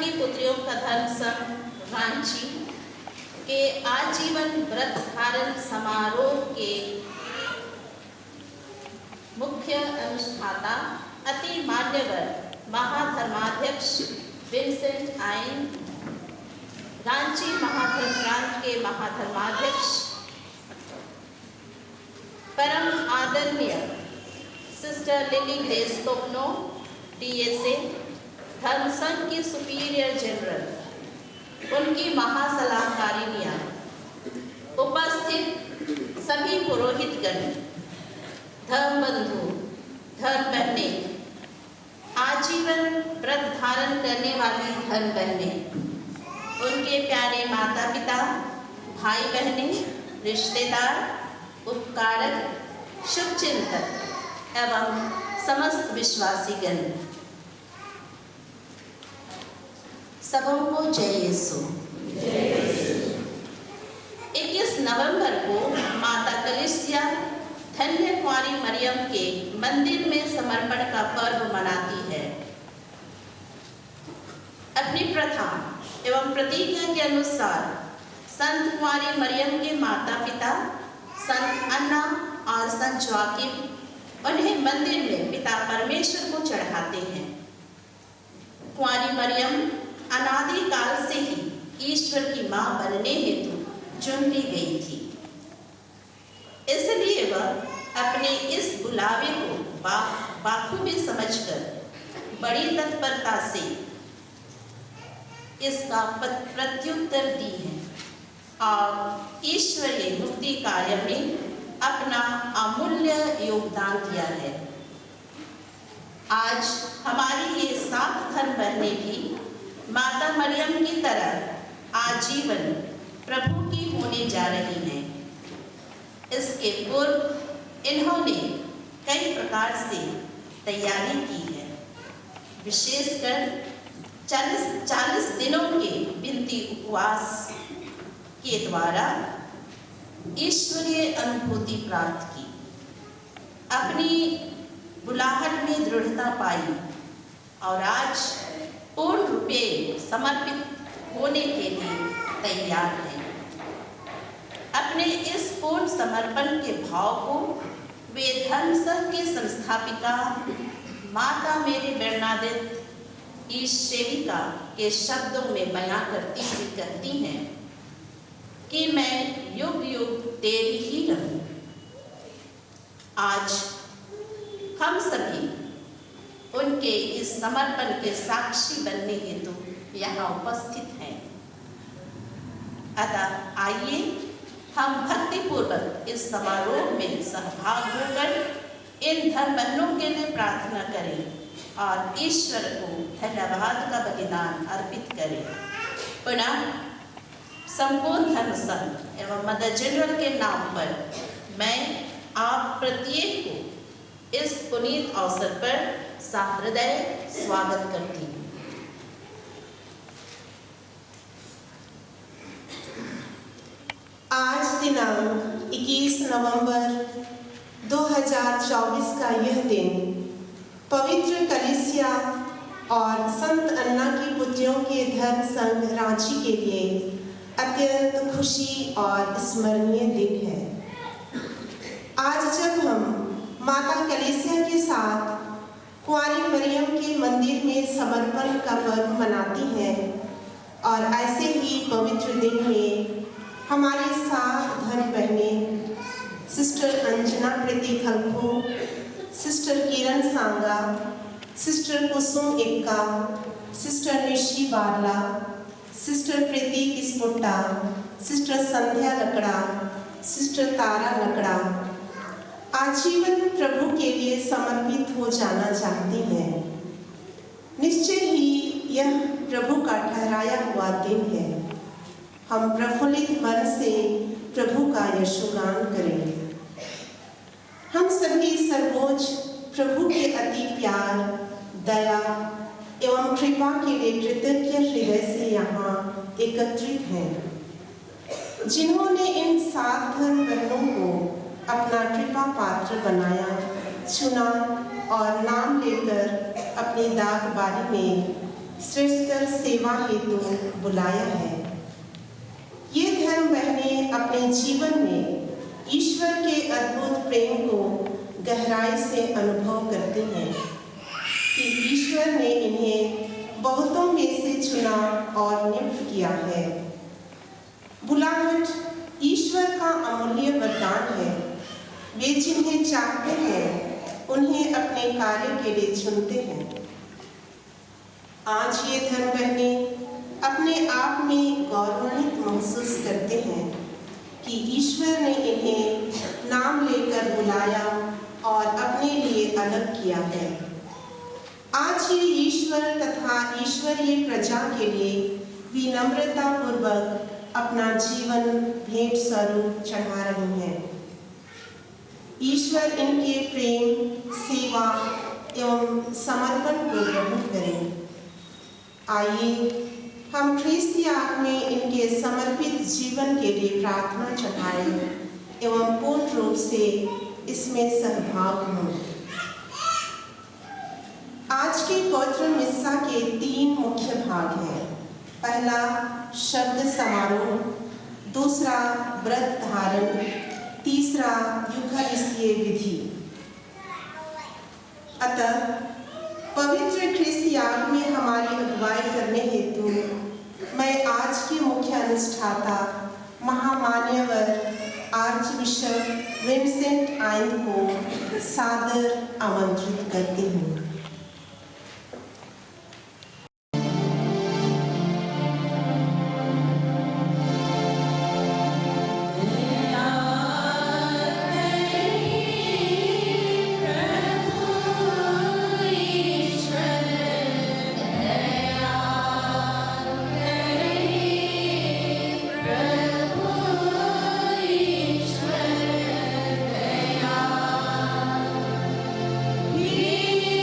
की पुत्रियों का धर्म संघ रांची के आजीवन व्रत धारण समारोह के मुख्य अनुष्ठाता अति मान्यवर महाधर्माध्यक्ष विंसेंट आइन, रांची महाधर्म प्रांत के महाधर्माध्यक्ष परम आदरणीय सिस्टर लिली ग्रेस कोकनो DSA, धर्म संघ की सुपीरियर जनरल, उनकी महासलाहकारिनियां, उपस्थित सभी पुरोहितगण, धर्म बंधु, धर्म बहनें, आजीवन व्रत धारण करने वाली धर्म बहनें, उनके प्यारे माता पिता, भाई बहनें, रिश्तेदार, उपकारक, शुभचिंतक एवं समस्त विश्वासीगण, सबों को जय यीशु। 21 नवंबर को माता कलीसिया धन्य कुंवारी मरियम के मंदिर में समर्पण का पर्व मनाती है। अपनी प्रथा एवं प्रतिज्ञा के अनुसार संत कुंवारी मरियम के माता पिता संत अन्ना और संत जोआकिम उन्हें मंदिर में पिता परमेश्वर को चढ़ाते हैं। कुंवारी मरियम अनादि काल से ही ईश्वर की मां बनने हेतु चुन ली गई थी, इसलिए वह अपने इस बुलावे को बाखूबी समझकर बड़ी तत्परता से इसका प्रत्युत्तर दी है और ईश्वरीय मुक्ति कार्य में अपना अमूल्य योगदान दिया है। आज हमारी ये 7 धर्म बहनें भी माता मरियम की तरह आजीवन प्रभु की होने जा रही हैं। इसके पूर्व इन्होंने कई प्रकार से तैयारी की है, विशेषकर 40 दिनों के विनती उपवास के द्वारा ईश्वरीय अनुभूति प्राप्त की, अपनी बुलाहट में दृढ़ता पाई और आज पूर्ण रूपे समर्पित होने के लिए तैयार है। अपने इस पूर्ण समर्पण के भाव को वे धर्म संघ की संस्थापिका माता मेरी बर्नादेत ईश सेविका के शब्दों में बयां करती हुई कहती हैं कि मैं युग युग तेरी ही रहूं। आज हम सभी उनके इस समर्पण के साक्षी बनने हेतु यहाँ उपस्थित हैं। अतः आइए हम भक्तिपूर्वक इस समारोह में सहभाग होकर इन धर्म बहनों के लिए प्रार्थना करें और ईश्वर को धन्यवाद का बलिदान अर्पित करें। पुनः संपूर्ण धर्म संघ एवं मदर जनरल के नाम पर मैं आप प्रत्येक को इस पुनीत अवसर पर सहृदय स्वागत करती हूँ। आज दिनांक 21 नवंबर 2024 का यह दिन पवित्र कलीसिया और संत अन्ना की पुत्रियों के धर्म संघ रांची के लिए अत्यंत खुशी और स्मरणीय दिन है। आज जब हम माता कलीसिया के साथ कुंवारी मरियम के मंदिर में समर्पण का पर्व मनाती हैं और ऐसे ही पवित्र दिन में हमारी 7 धर्म बहनें सिस्टर अंजना प्रीति खलखो, सिस्टर किरण सांगा, सिस्टर कुसुम एक्का, सिस्टर निशी बारला, सिस्टर प्रीति किस्पोट्टा, सिस्टर संध्या लकड़ा, सिस्टर तारा लकड़ा आजीवन प्रभु के लिए समर्पित हो जाना चाहती हैं। निश्चय ही यह प्रभु का ठहराया हुआ दिन है। हम प्रफुल्लित मन से प्रभु का यशोगान करेंगे। हम सभी सर्वोच्च प्रभु के अति प्यार, दया एवं कृपा के लिए कृतज्ञ हृदय से यहाँ एकत्रित हैं, जिन्होंने इन 7 धर्म बहनों को अपना कृपा पात्र बनाया, चुना और नाम लेकर अपनी दागबारी में श्रेष्ठतर सेवा हेतु बुलाया है। ये धर्म बहनें अपने जीवन में ईश्वर के अद्भुत प्रेम को गहराई से अनुभव करती हैं कि ईश्वर ने इन्हें बहुतों में से चुना और नियुक्त किया है। बुलाहट ईश्वर का अमूल्य वरदान है। वे जिन्हें चाहते हैं उन्हें अपने कार्य के लिए चुनते हैं। आज ये धर्म बहनें अपने आप में गौरवान्वित महसूस करते हैं कि ईश्वर ने इन्हें नाम लेकर बुलाया और अपने लिए अलग किया है। आज ये ईश्वर तथा ईश्वरीय प्रजा के लिए विनम्रता पूर्वक अपना जीवन भेंट स्वरूप चढ़ा रही हैं। ईश्वर इनके प्रेम, सेवा एवं समर्पण को ग्रहण करें। आइए हम ख्रिस्त याग में इनके समर्पित जीवन के लिए प्रार्थना चढ़ाएं एवं पूर्ण रूप से इसमें सहभाग हों। आज के पवित्र मिस्सा के 3 मुख्य भाग हैं। पहला शब्द समारोह, दूसरा व्रत धारण, तीसरा यूखारिस्तीय विधि। अतः पवित्र ख्रिस्त याग में हमारी अगुवाई करने हेतु मैं आज के मुख्य अनुष्ठाता महामान्यवर आर्च बिशप विंसेंट आइंद को सादर आमंत्रित करती हूँ। He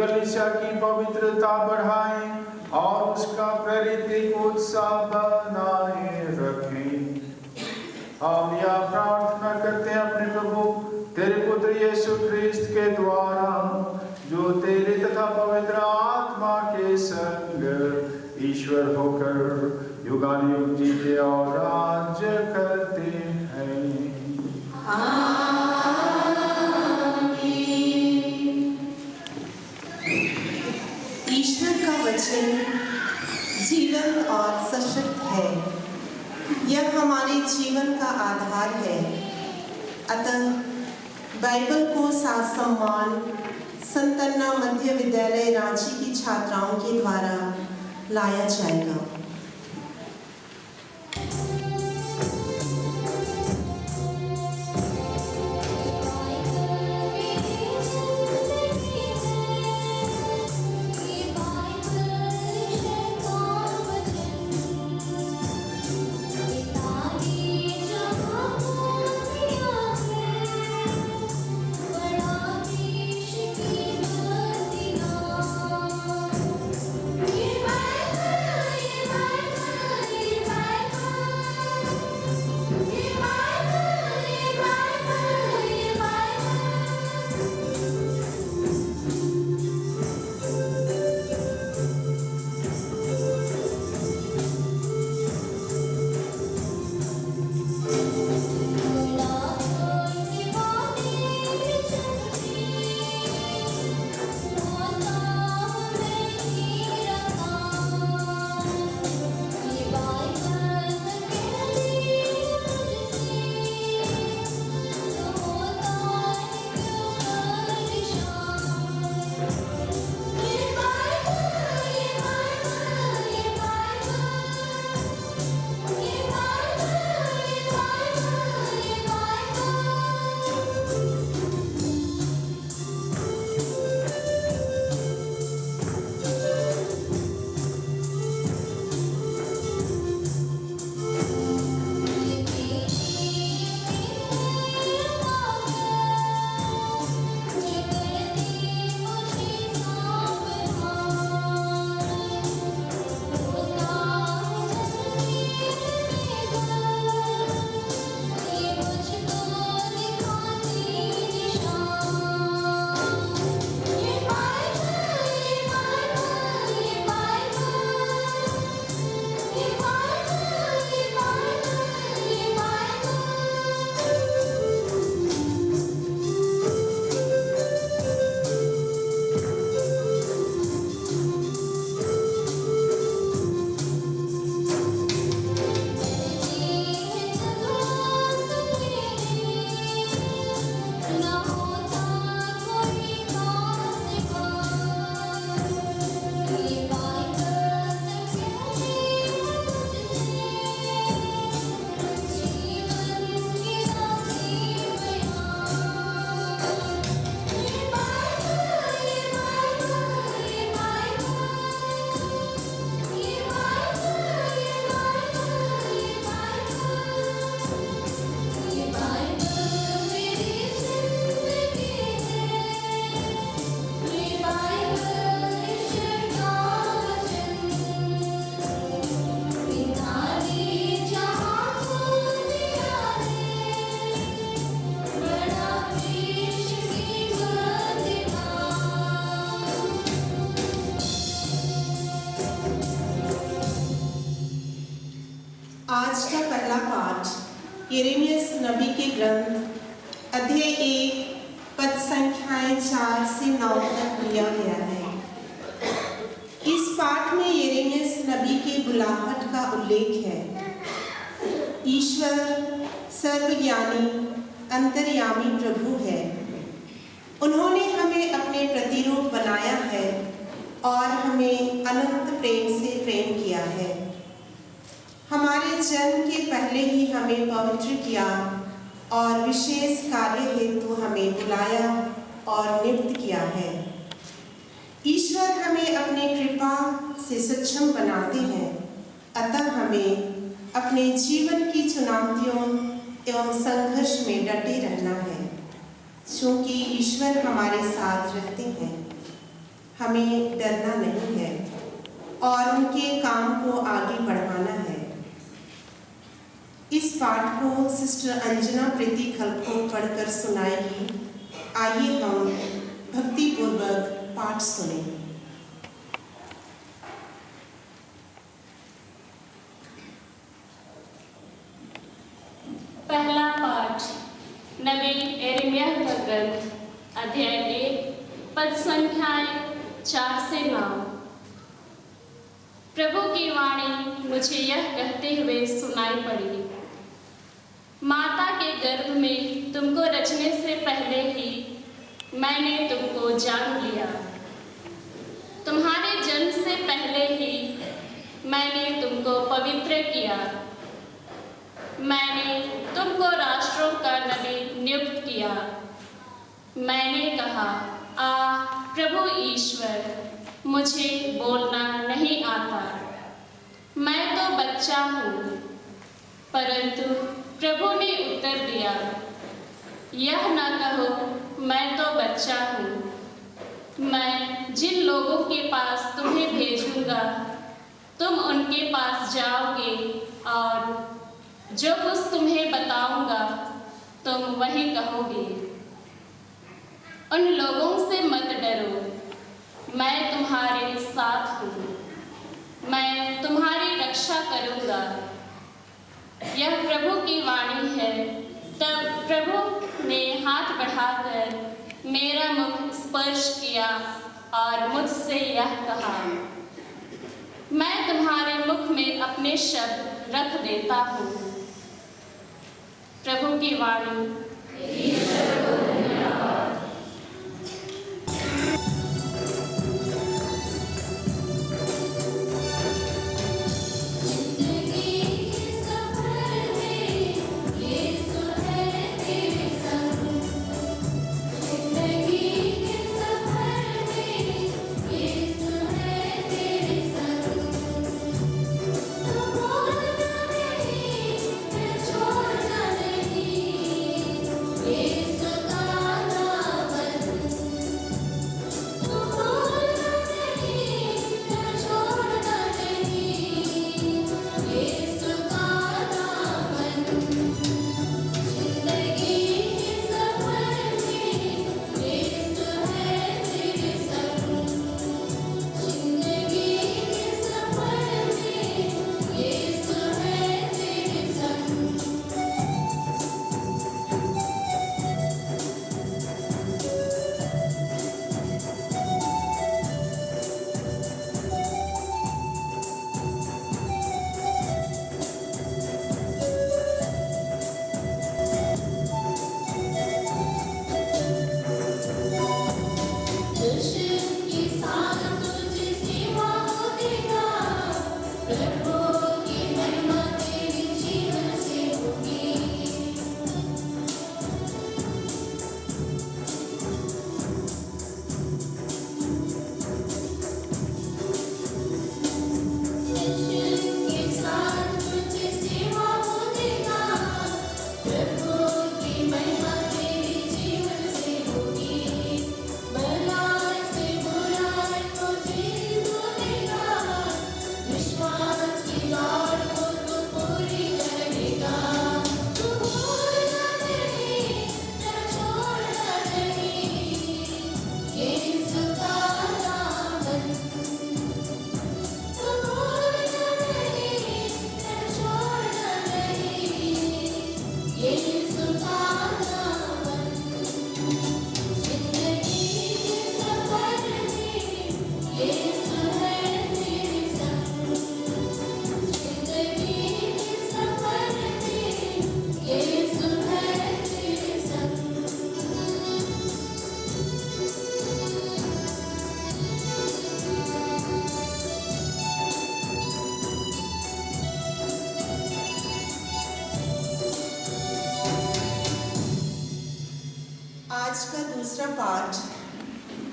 कलीसिया की पवित्रता बढ़ाए और उसका प्रेरित उत्साह बनाए रखें। हम यह प्रार्थना करते हैं अपने प्रभु तेरे पुत्र यीशु ख्रिस्त के द्वारा, जो तेरे तथा पवित्र आत्मा के संग ईश्वर होकर युगानुयुग जीते और राज्य करते हैं। ईश्वर का वचन जीवंत और सशक्त है, यह हमारे जीवन का आधार है। अतः बाइबल को साथ सम्मान संत अन्ना मध्य विद्यालय रांची की छात्राओं के द्वारा लाया जाएगा। आज का पहला पाठ यिर्मयाह नबी के ग्रंथ अध्याय 1 पद संख्याएं 4 से 9 तक लिया गया है। इस पाठ में यिर्मयाह नबी के बुलाहट का उल्लेख है। ईश्वर सर्वज्ञानी अंतर्यामी प्रभु है। उन्होंने हमें अपने प्रतिरूप बनाया है और हमें अनंत प्रेम से प्रेम किया है। हमारे जन्म के पहले ही हमें पवित्र किया और विशेष कार्य हेतु हमें बुलाया और नियुक्त किया है। ईश्वर हमें अपनी कृपा से सक्षम बनाते हैं, अतः हमें अपने जीवन की चुनौतियों एवं संघर्ष में डटे रहना है, क्योंकि ईश्वर हमारे साथ रहते हैं। हमें डरना नहीं है और उनके काम को आगे बढ़ाना है। इस पाठ को सिस्टर अंजना प्रीति खलको पढ़कर सुनाएगी। आइए हम भक्तिपूर्वक पाठ सुनें। पहला पाठ नबी यिर्मयाह का ग्रंथ अध्याय 1 पद संख्याएं 4 से 9। प्रभु की वाणी मुझे यह कहते हुए सुनाई पड़ी, माता के गर्भ में तुमको रचने से पहले ही मैंने तुमको जान लिया, तुम्हारे जन्म से पहले ही मैंने तुमको पवित्र किया, मैंने तुमको राष्ट्रों का नबी नियुक्त किया। मैंने कहा, प्रभु ईश्वर, मुझे बोलना नहीं आता, मैं तो बच्चा हूँ। परंतु प्रभु ने उत्तर दिया, यह न कहो मैं तो बच्चा हूँ। मैं जिन लोगों के पास तुम्हें भेजूंगा तुम उनके पास जाओगे और जो कुछ तुम्हें बताऊंगा तुम वही कहोगे। उन लोगों से मत डरो, मैं तुम्हारे साथ हूँ, मैं तुम्हारी रक्षा करूँगा। यह प्रभु की वाणी है। तब प्रभु ने हाथ बढ़ाकर मेरा मुख स्पर्श किया और मुझसे यह कहा, मैं तुम्हारे मुख में अपने शब्द रख देता हूँ। प्रभु की वाणी। दूसरा पाठ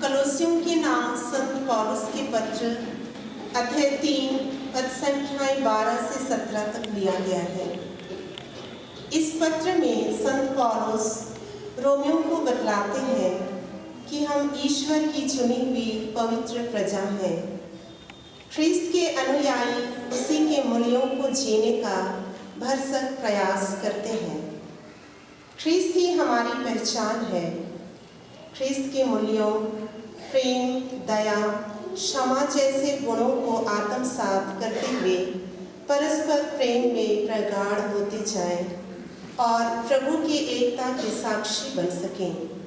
कलोसियों के नाम संत पौलुस के पत्र अध्याय 3 पद संख्याएं 12 से 17 तक लिया गया है। इस पत्र में संत पौलुस रोमियों को बतलाते हैं कि हम ईश्वर की चुनी हुई पवित्र प्रजा हैं। ख्रीस्त के अनुयायी उसी के मूल्यों को जीने का भरसक प्रयास करते हैं। ख्रीस्त ही हमारी पहचान है। ख्रीस्त के मूल्यों प्रेम, दया, क्षमा जैसे गुणों को आत्मसात करते हुए परस्पर प्रेम में प्रगाढ़ होते जाएं और प्रभु की एकता के साक्षी बन सकें।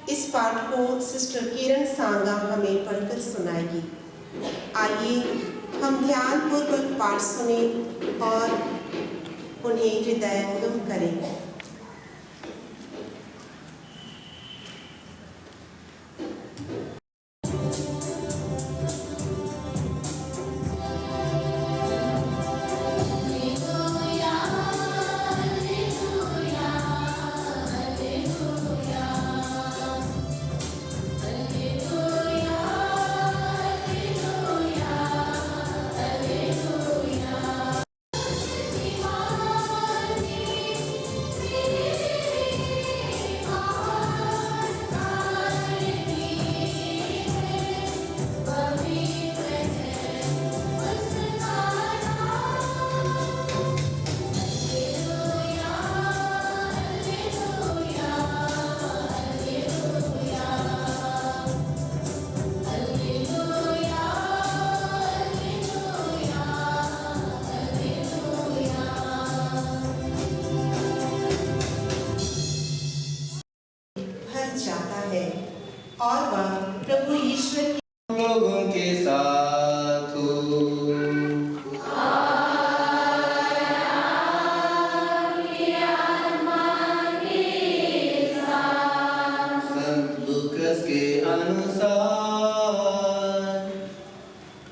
इस पाठ को सिस्टर किरण सांगा हमें पढ़कर सुनाएगी। आइए हम ध्यानपूर्वक पाठ सुने और उन्हें हृदयंगम करें। जाता है और वह प्रभु ईश्वर के लोगों के साथ हो। संत लूकास के अनुसार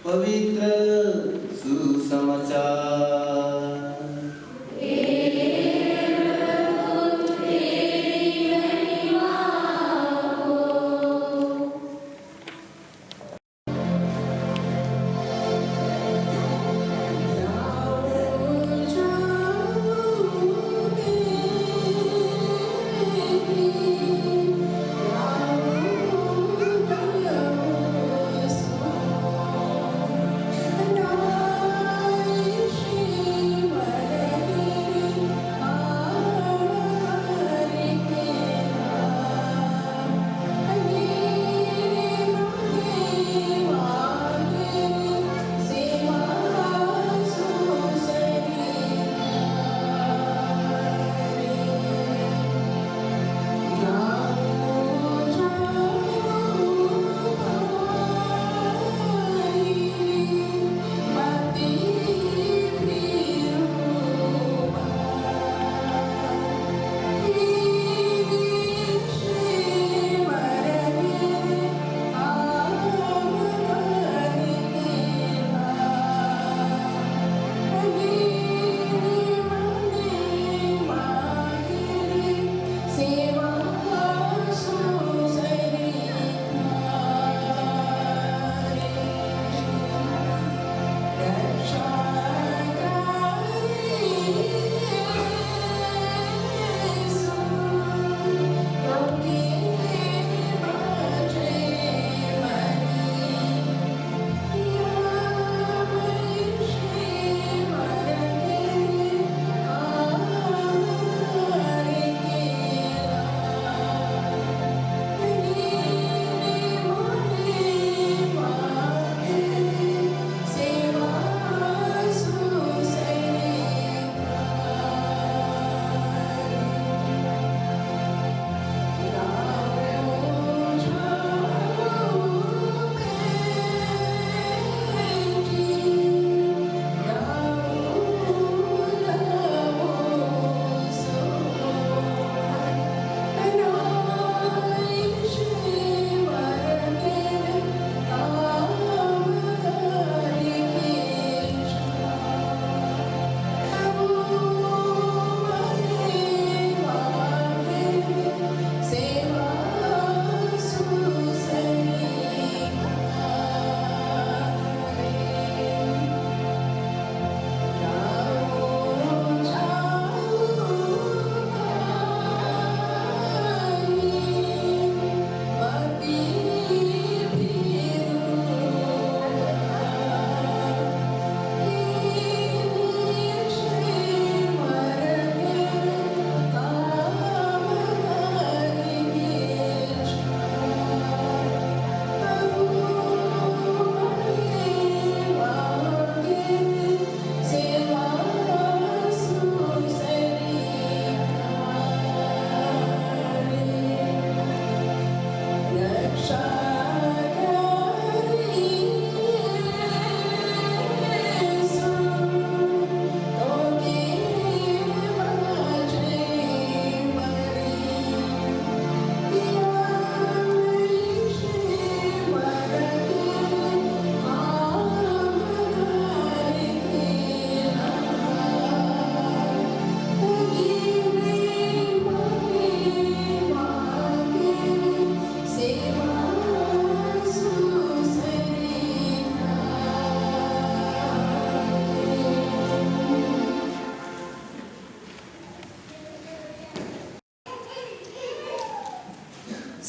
पवित्र सुसमाचार।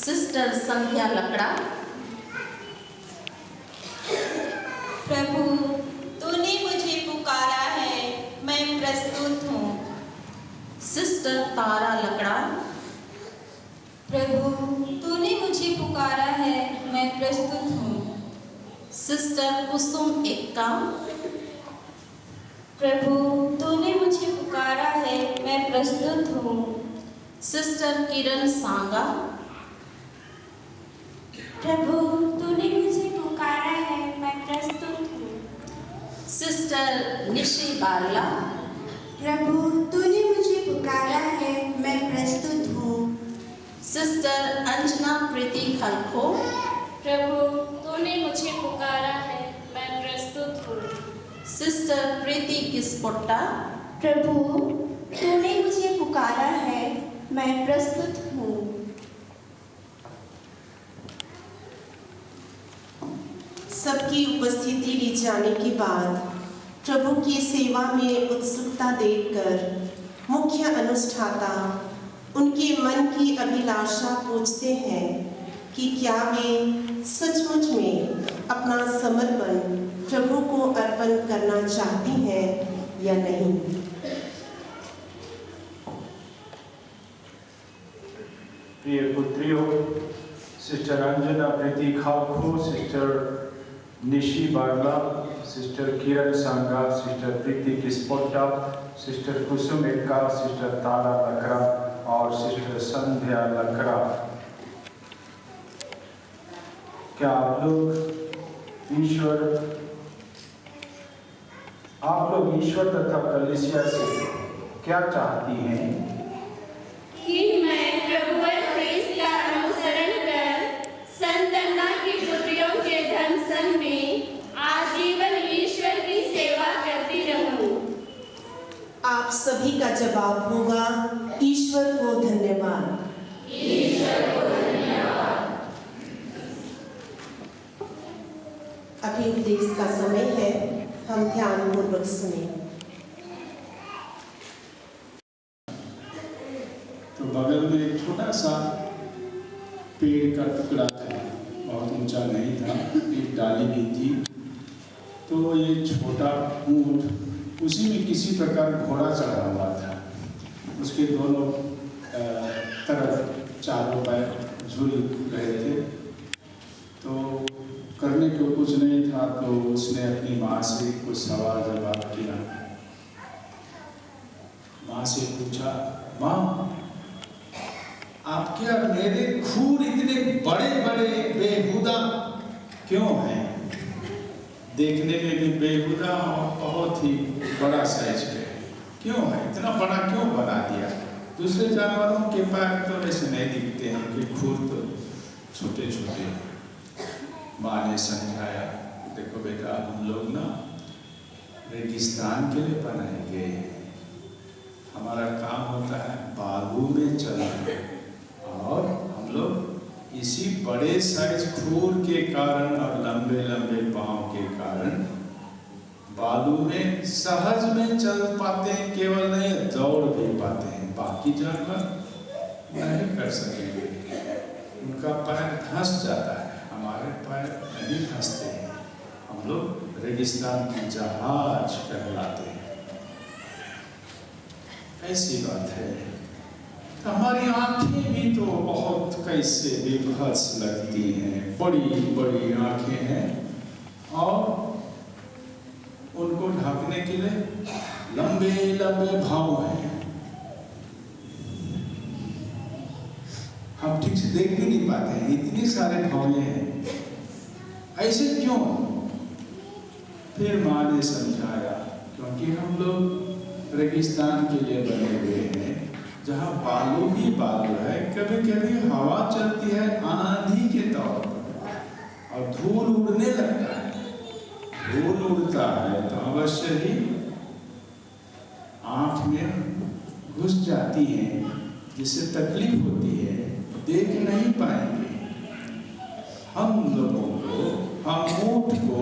सिस्टर संध्या लकड़ा। प्रभु, तूने मुझे पुकारा है, मैं प्रस्तुत हूँ। सिस्टर तारा लकड़ा। प्रभु, तूने मुझे पुकारा है, मैं प्रस्तुत हूँ। सिस्टर कुसुम एक्का। प्रभु, तूने मुझे पुकारा है, मैं प्रस्तुत हूँ। सिस्टर किरण सांगा। प्रभु, तूने मुझे पुकारा है, मैं प्रस्तुत हूँ। सिस्टर निशी बारला। प्रभु, तूने मुझे पुकारा है, मैं प्रस्तुत हूँ। सिस्टर अंजना प्रीति खलखो। प्रभु, तूने मुझे पुकारा है, मैं प्रस्तुत हूँ। सिस्टर प्रीति किस्पोट्टा। प्रभु, तूने मुझे पुकारा है, मैं प्रस्तुत हूँ। सबकी उपस्थिति ली जाने के बाद प्रभु की सेवा में उत्सुकता देखकर मुख्य अनुष्ठाता उनके मन की अभिलाषा पूछते हैं कि क्या वे सचमुच में अपना समर्पण प्रभु को अर्पण करना चाहती हैं या नहीं। प्रिय पुत्रियों, सिस्टर अंजना प्रीति खालखो, सिस्टर निशी बारला, सिस्टर किरण सांगा, सिस्टर प्रीति किस्पोट्टा, सिस्टर कुसुम एक्का, सिस्टर तारा लकड़ा और सिस्टर संध्या लकड़ा। क्या आप लोग ईश्वर तथा कलीसिया से क्या चाहती हैं? कि मैं प्रभु ख्रीस्त का अनुसरण कर संत अन्ना की पुत्रियों के धर्म संघ में आजीवन ईश्वर की सेवा करती रहूं। आप सभी का जवाब होगा ईश्वर को धन्यवाद। ईश्वर को धन्यवाद। अभी उपदेश का समय है, हम ध्यान पूर्वक सुने। तो बगल में एक छोटा सा पेड़ का टुकड़ा था, बहुत ऊंचा नहीं था, एक डाली भी थी। तो ये छोटा ऊंट, उसी में किसी प्रकार घोड़ा चढ़ा हुआ था। उसके दोनों तरफ चारों पैर झूल रहे थे। तो करने को कुछ नहीं था, तो उसने अपनी माँ से कुछ सवाल जवाब किया। माँ से पूछा, माँ आपके और मेरे खूर इतने बड़े बड़े बेहुदा क्यों हैं? देखने में भी बेहुदा और बहुत ही बड़ा साइज के क्यों है? इतना बड़ा क्यों बना दिया? दूसरे जानवरों के पैर तो वैसे नहीं दिखते हैं, उनके खूर तो छोटे छोटे। माँ ने समझाया, देखो बेटा, हम लोग ना रेगिस्तान के लिए बनाए गए हैं। हमारा काम होता है बालू में चलना, और हम लोग इसी बड़े साइज खूर के कारण और लंबे लंबे पांव के कारण बालू में सहज में चल पाते हैं, केवल नहीं दौड़ भी पाते हैं। बाकी जानवर नहीं कर सकेंगे, उनका पैर धंस जाता है, हमारे पैर नहीं धंसते हैं। हम लोग रेगिस्तान की जहाज कहलाते हैं। ऐसी बात है। तो हमारी आंखें भी तो बहुत कैसे बेबस लगती हैं, बड़ी बड़ी आंखें हैं, और उनको ढकने के लिए लंबे लंबे भाव हैं। हम ठीक से देख भी नहीं पाते हैं, इतने सारे भौएं हैं। ऐसे क्यों? फिर माँ ने समझाया, क्योंकि हम लोग रेगिस्तान के लिए बने हुए हैं, जहाँ बालू ही बालू है। कभी कभी हवा चलती है आंधी के तौर पर, और धूल उड़ने लगता है। धूल उड़ता है तो अवश्य ही आँख में घुस जाती है, जिससे तकलीफ होती है, देख नहीं पाएंगे। हम लोगों को, हम ऊँट को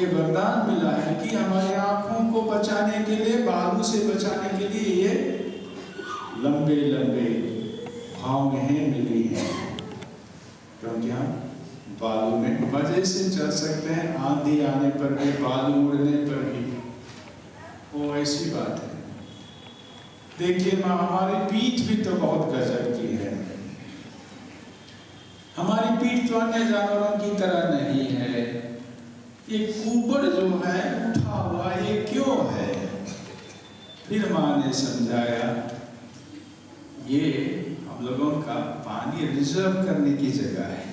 ये वरदान मिला है कि हमारी आँखों को बचाने के लिए, बालू से बचाने के लिए ये लंबे लंबे भावनाएं मिली हैं। क्योंकि हम बालू में मजे से चल सकते हैं, आंधी आने पर भी, बालू उड़ने पर भी। वो ऐसी बात है। देखिए माँ, हमारी पीठ भी तो बहुत गजब की है। हमारी पीठ तो अन्य जानवरों की तरह नहीं है। ये कुबड़ जो है उठा हुआ, ये क्यों है? फिर माँ ने समझाया, ये हम लोगों का पानी रिजर्व करने की जगह है।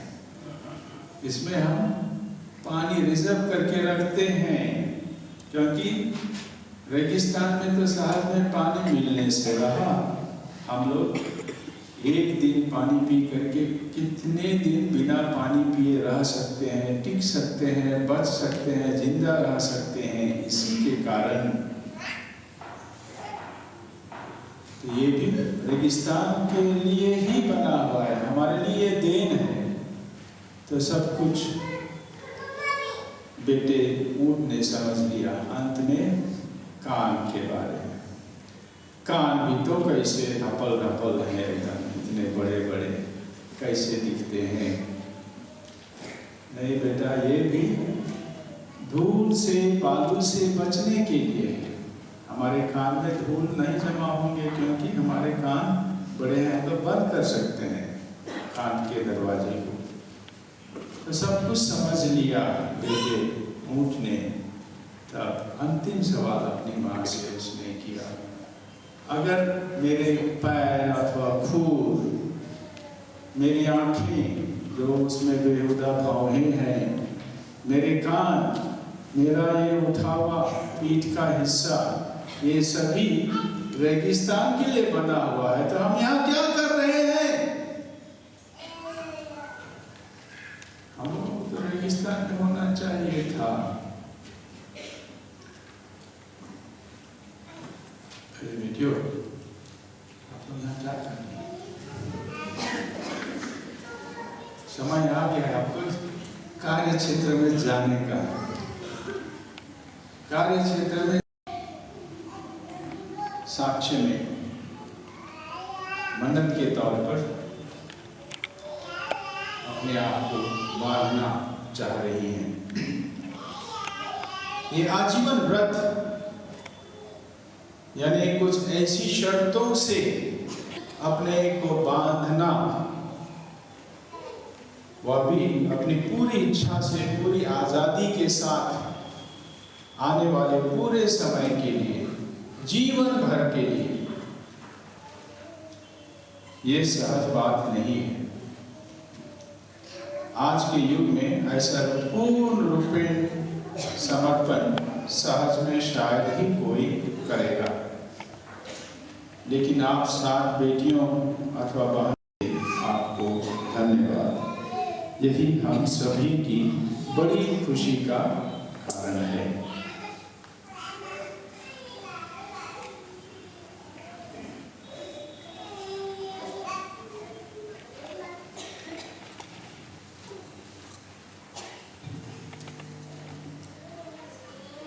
इसमें हम पानी रिजर्व करके रखते हैं, क्योंकि रेगिस्तान में तो सहज में पानी मिलने से रहा। हम लोग एक दिन पानी पी करके कितने दिन बिना पानी पिए रह सकते हैं, टिक सकते हैं, बच सकते हैं, जिंदा रह सकते हैं, इसी के कारण। तो ये भी रेगिस्तान के लिए ही बना हुआ है, हमारे लिए देन है। तो सब कुछ बेटे ऊंट ने समझ लिया। अंत में कान के बारे में, कान भी तो कैसे ढपल ढपल है, इतने बड़े बड़े कैसे दिखते हैं। नहीं बेटा, ये भी धूल से, बालू से बचने के लिए है। हमारे कान में धूल नहीं जमा होंगे, क्योंकि हमारे कान बड़े हैं, तो बंद कर सकते हैं कान के दरवाजे को। तो सब कुछ समझ लिया बेटे ऊंट ने। तब अंतिम सवाल अपनी माँ से उसने किया, अगर मेरे पैर अथवा खूर, मेरी आँखें जो उसमें बेहुदा भौहें हैं, मेरे कान, मेरा ये उठा हुआ पीठ का हिस्सा, ये सभी रेगिस्तान के लिए बना हुआ है, तो हम यहाँ क्या कर रहे हैं? हम तो रेगिस्तान में होना चाहिए था। वीडियो आप लोग यहाँ क्या कर रहे हैं? समय आ गया है आपको कार्य क्षेत्र में जाने का। कार्य क्षेत्र में साक्ष्य में मंडन के तौर पर अपने आप को बांधना चाह रही हैं। ये आजीवन व्रत, यानी कुछ ऐसी शर्तों से अपने को बांधना, वह भी अपनी पूरी इच्छा से, पूरी आजादी के साथ आने वाले पूरे समय के लिए, जीवन भर के लिए। ये सहज बात नहीं है। आज के युग में ऐसा पूर्ण रूपेण समर्पण सहज में शायद ही कोई करेगा। लेकिन आप 7 बेटियों अथवा बहन, आपको धन्यवाद। यही हम सभी की बड़ी खुशी का कारण है।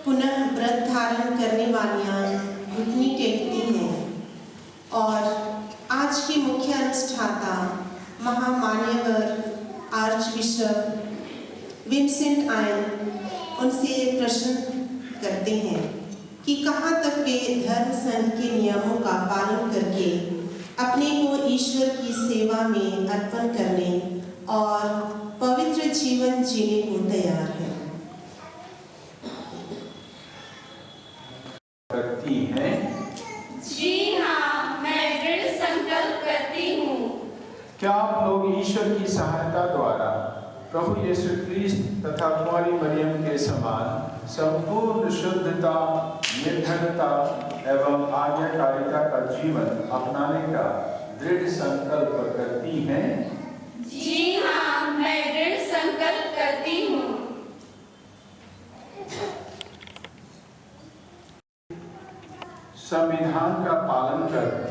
पुनः व्रत धारण करने वालियां घुटनी टेकती हैं और आज की मुख्य अनुष्ठाता महामान्यवर आर्च बिशप विंसेंट आयन उनसे प्रश्न करते हैं कि कहाँ तक वे धर्म संघ के नियमों का पालन करके अपने को ईश्वर की सेवा में अर्पण करने और पवित्र जीवन जीने को तैयार हैं। करती हैं। जी हाँ, मैं दृढ़ संकल्प करती हूँ। क्या आप लोग ईश्वर की सहायता द्वारा प्रभु यीशु क्रिस्त तथा कुंवारी मरियम के समान संपूर्ण शुद्धता, निर्धनता एवं आज्ञाकारिता का जीवन अपनाने का दृढ़ संकल्प करती हैं? जी हाँ, मैं दृढ़ संकल्प करती हूँ। संविधान का पालन कर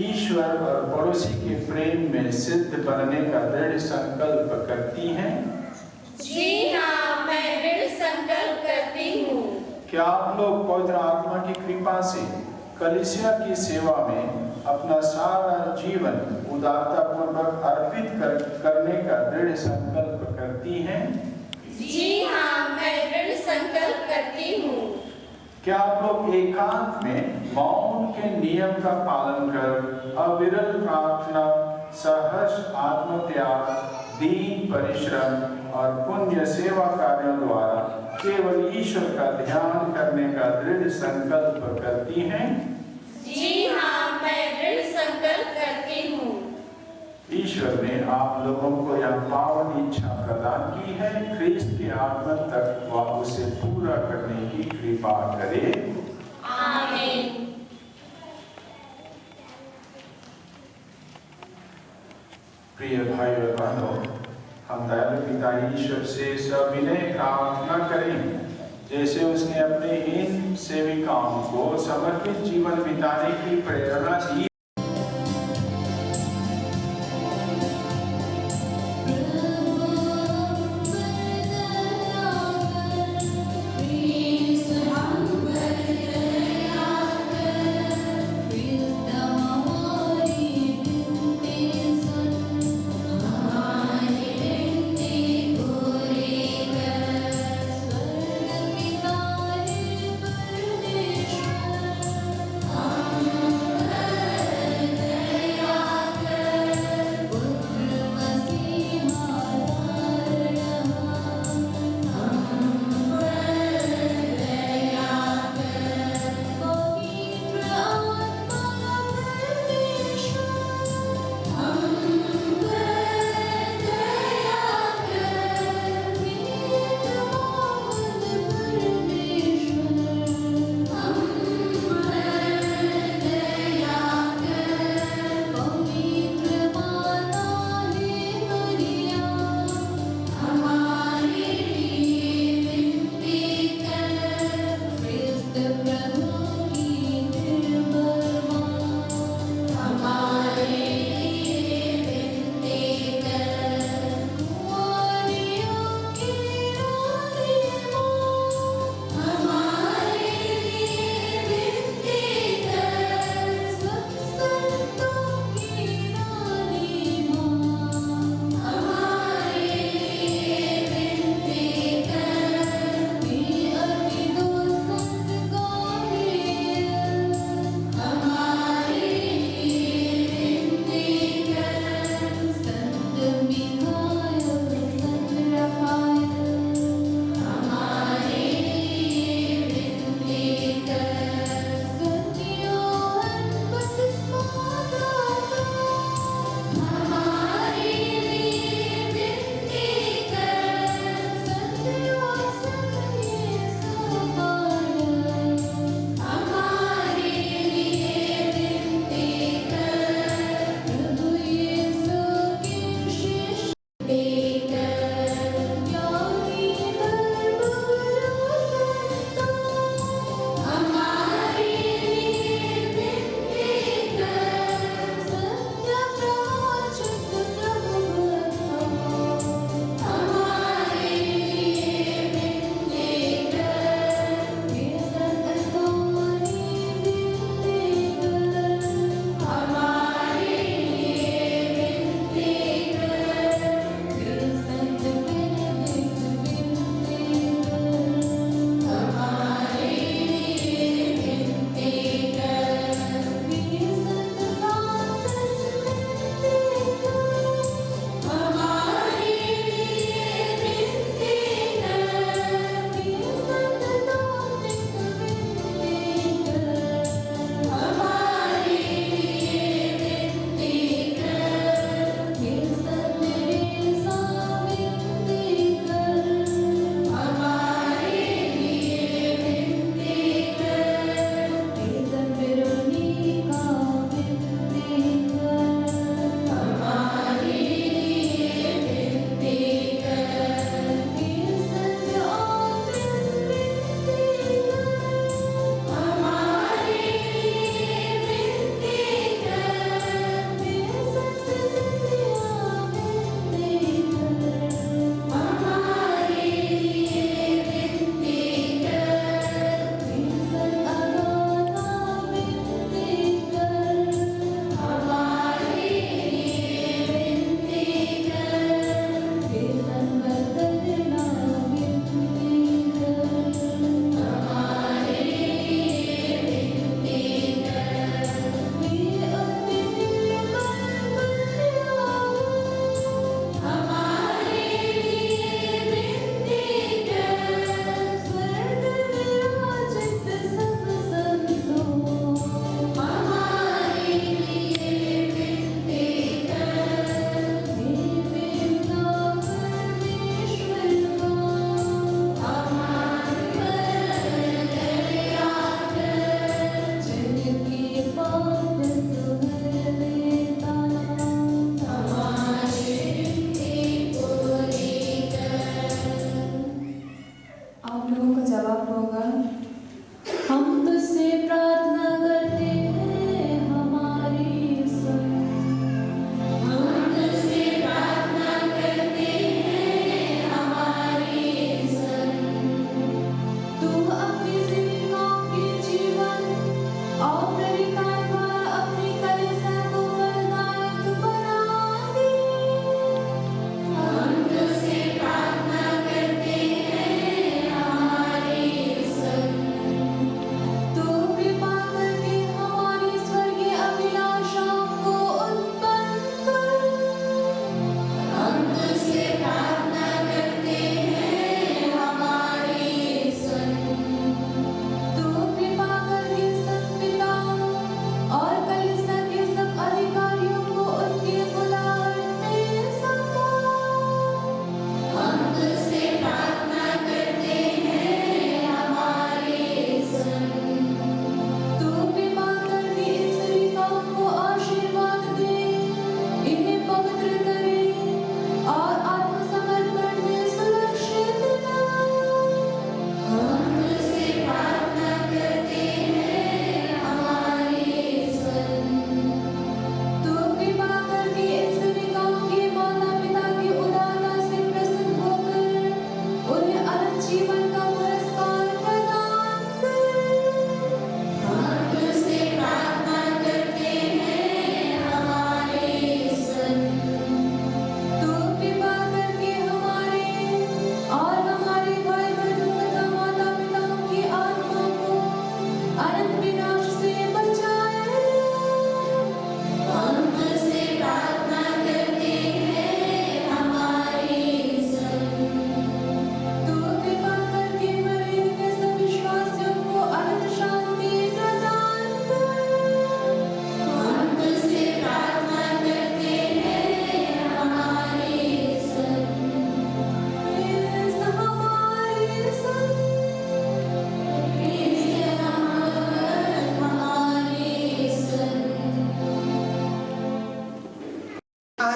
ईश्वर और पड़ोसी के प्रेम में सिद्ध बनने का दृढ़ संकल्प करती हैं? जी हाँ, मैं दृढ़ संकल्प करती हूँ। क्या आप लोग पवित्र आत्मा की कृपा से कलीसिया की सेवा में अपना सारा जीवन उदारतापूर्वक अर्पित करने का दृढ़ संकल्प करती हैं? जी हाँ, मैं दृढ़ संकल्प करती हूँ। क्या आप लोग एकांत में मौन के नियम का पालन कर अविरल प्रार्थना, सहर्ष आत्मत्याग, दीन परिश्रम और पुण्य सेवा कार्यों द्वारा केवल ईश्वर का ध्यान करने का दृढ़ संकल्प करती हैं? जी हाँ, मैं दृढ़ संकल्प करती हूँ। ईश्वर ने आप लोगों को यह पावन इच्छा प्रदान की है। ख्रीस्त के आगमन तक वह उसे पूरा करने की कृपा करे। आमीन। प्रिय भाई और बहनों, हम दयालु पिता ईश्वर से सविनय प्रार्थना करें, जैसे उसने अपने इन सेविकाओं को समर्पित जीवन बिताने की प्रेरणा दी।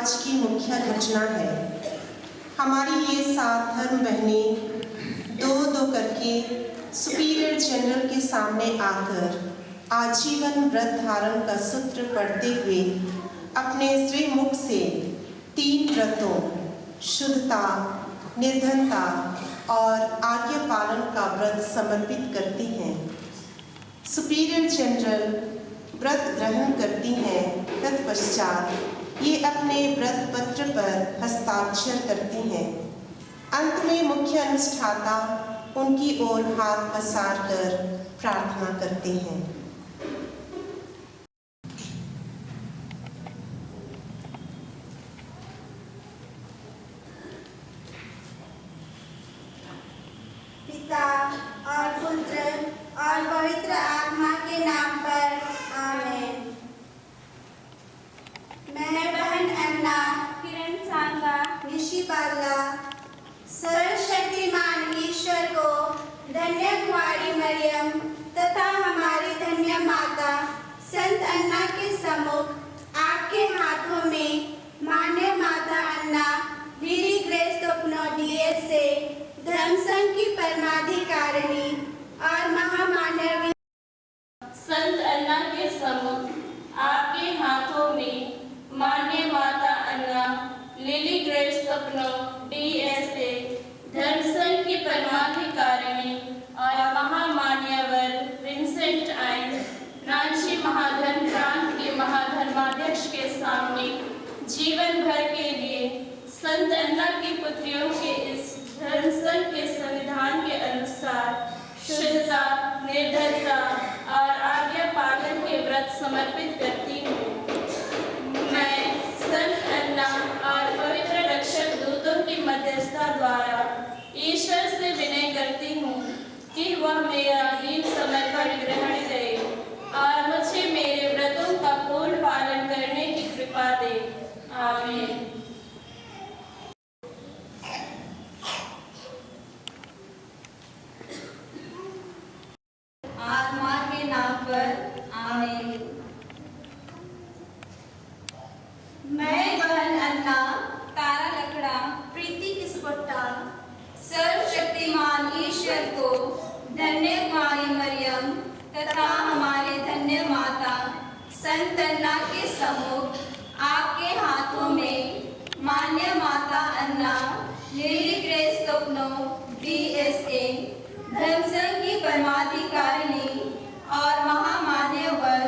आज की मुख्य घटना है। हमारी ये 7 धर्म बहनें दो करके सुपीरियर जनरल के सामने आकर आजीवन व्रत धारण का सूत्र पढ़ते हुए अपने श्रीमुख से 3 व्रतों शुद्धता, निर्धनता और आज्ञा पालन का व्रत समर्पित करती हैं। सुपीरियर जनरल व्रत ग्रहण करती हैं। तत्पश्चात ये अपने व्रत पत्र पर हस्ताक्षर करती हैं। अंत में मुख्य अनुष्ठाता उनकी ओर हाथ पसार कर प्रार्थना करती हैं। पिता और पुत्र और पवित्र आत्मा के नाम पर आमीन। मैं बहन अन्ना, किरण सांगा, निशी बाला सर्वशक्तिमान ईश्वर को, धन्य कुंवारी मरियम तथा हमारी धन्य माता संत अन्ना के सम्मुख आपके हाथों में मान्य माता अन्ना लीली ग्रेस तोपनोडियस से धर्म संघ की परमाधिकारिणी और महामानवी संत अन्ना के सम्मुख आपके हाथों में मान्य माता अन्ना लिली ग्रेस तोपनो DSA धर्म संघ की परमाधिकारिणी और महामान्यवर विंसेंट आइन रांची महाधर्म प्रांत के महाधर्माध्यक्ष के सामने जीवन भर के लिए संत अन्ना की पुत्रियों के इस धर्म संघ के संविधान के अनुसार शुद्धता, निर्धनता और आज्ञा पालन के व्रत समर्पित करती हूँ। मैं संत अन्ना और पवित्र रक्षक दूतों की मध्यस्थता द्वारा ईश्वर से विनय करती हूँ कि वह मेरा दीन समर्पण ग्रहण करे और मुझे मेरे व्रतों का पूर्ण पालन करने की कृपा दे। आमीन। आत्मा के नाम पर आमीन। मैं बहन अन्ना, तारा लकड़ा, प्रीति किस्पोट्टा सर्वशक्तिमान ईश्वर को, धन्य कुंवारी मरियम तथा हमारे धन्य माता संत अन्ना के सम्मुख आपके हाथों में मान्य माता अन्ना लिली ग्रेस तोपनो DSA धर्म संघ की परमाधिकारिणी और महामान्यवर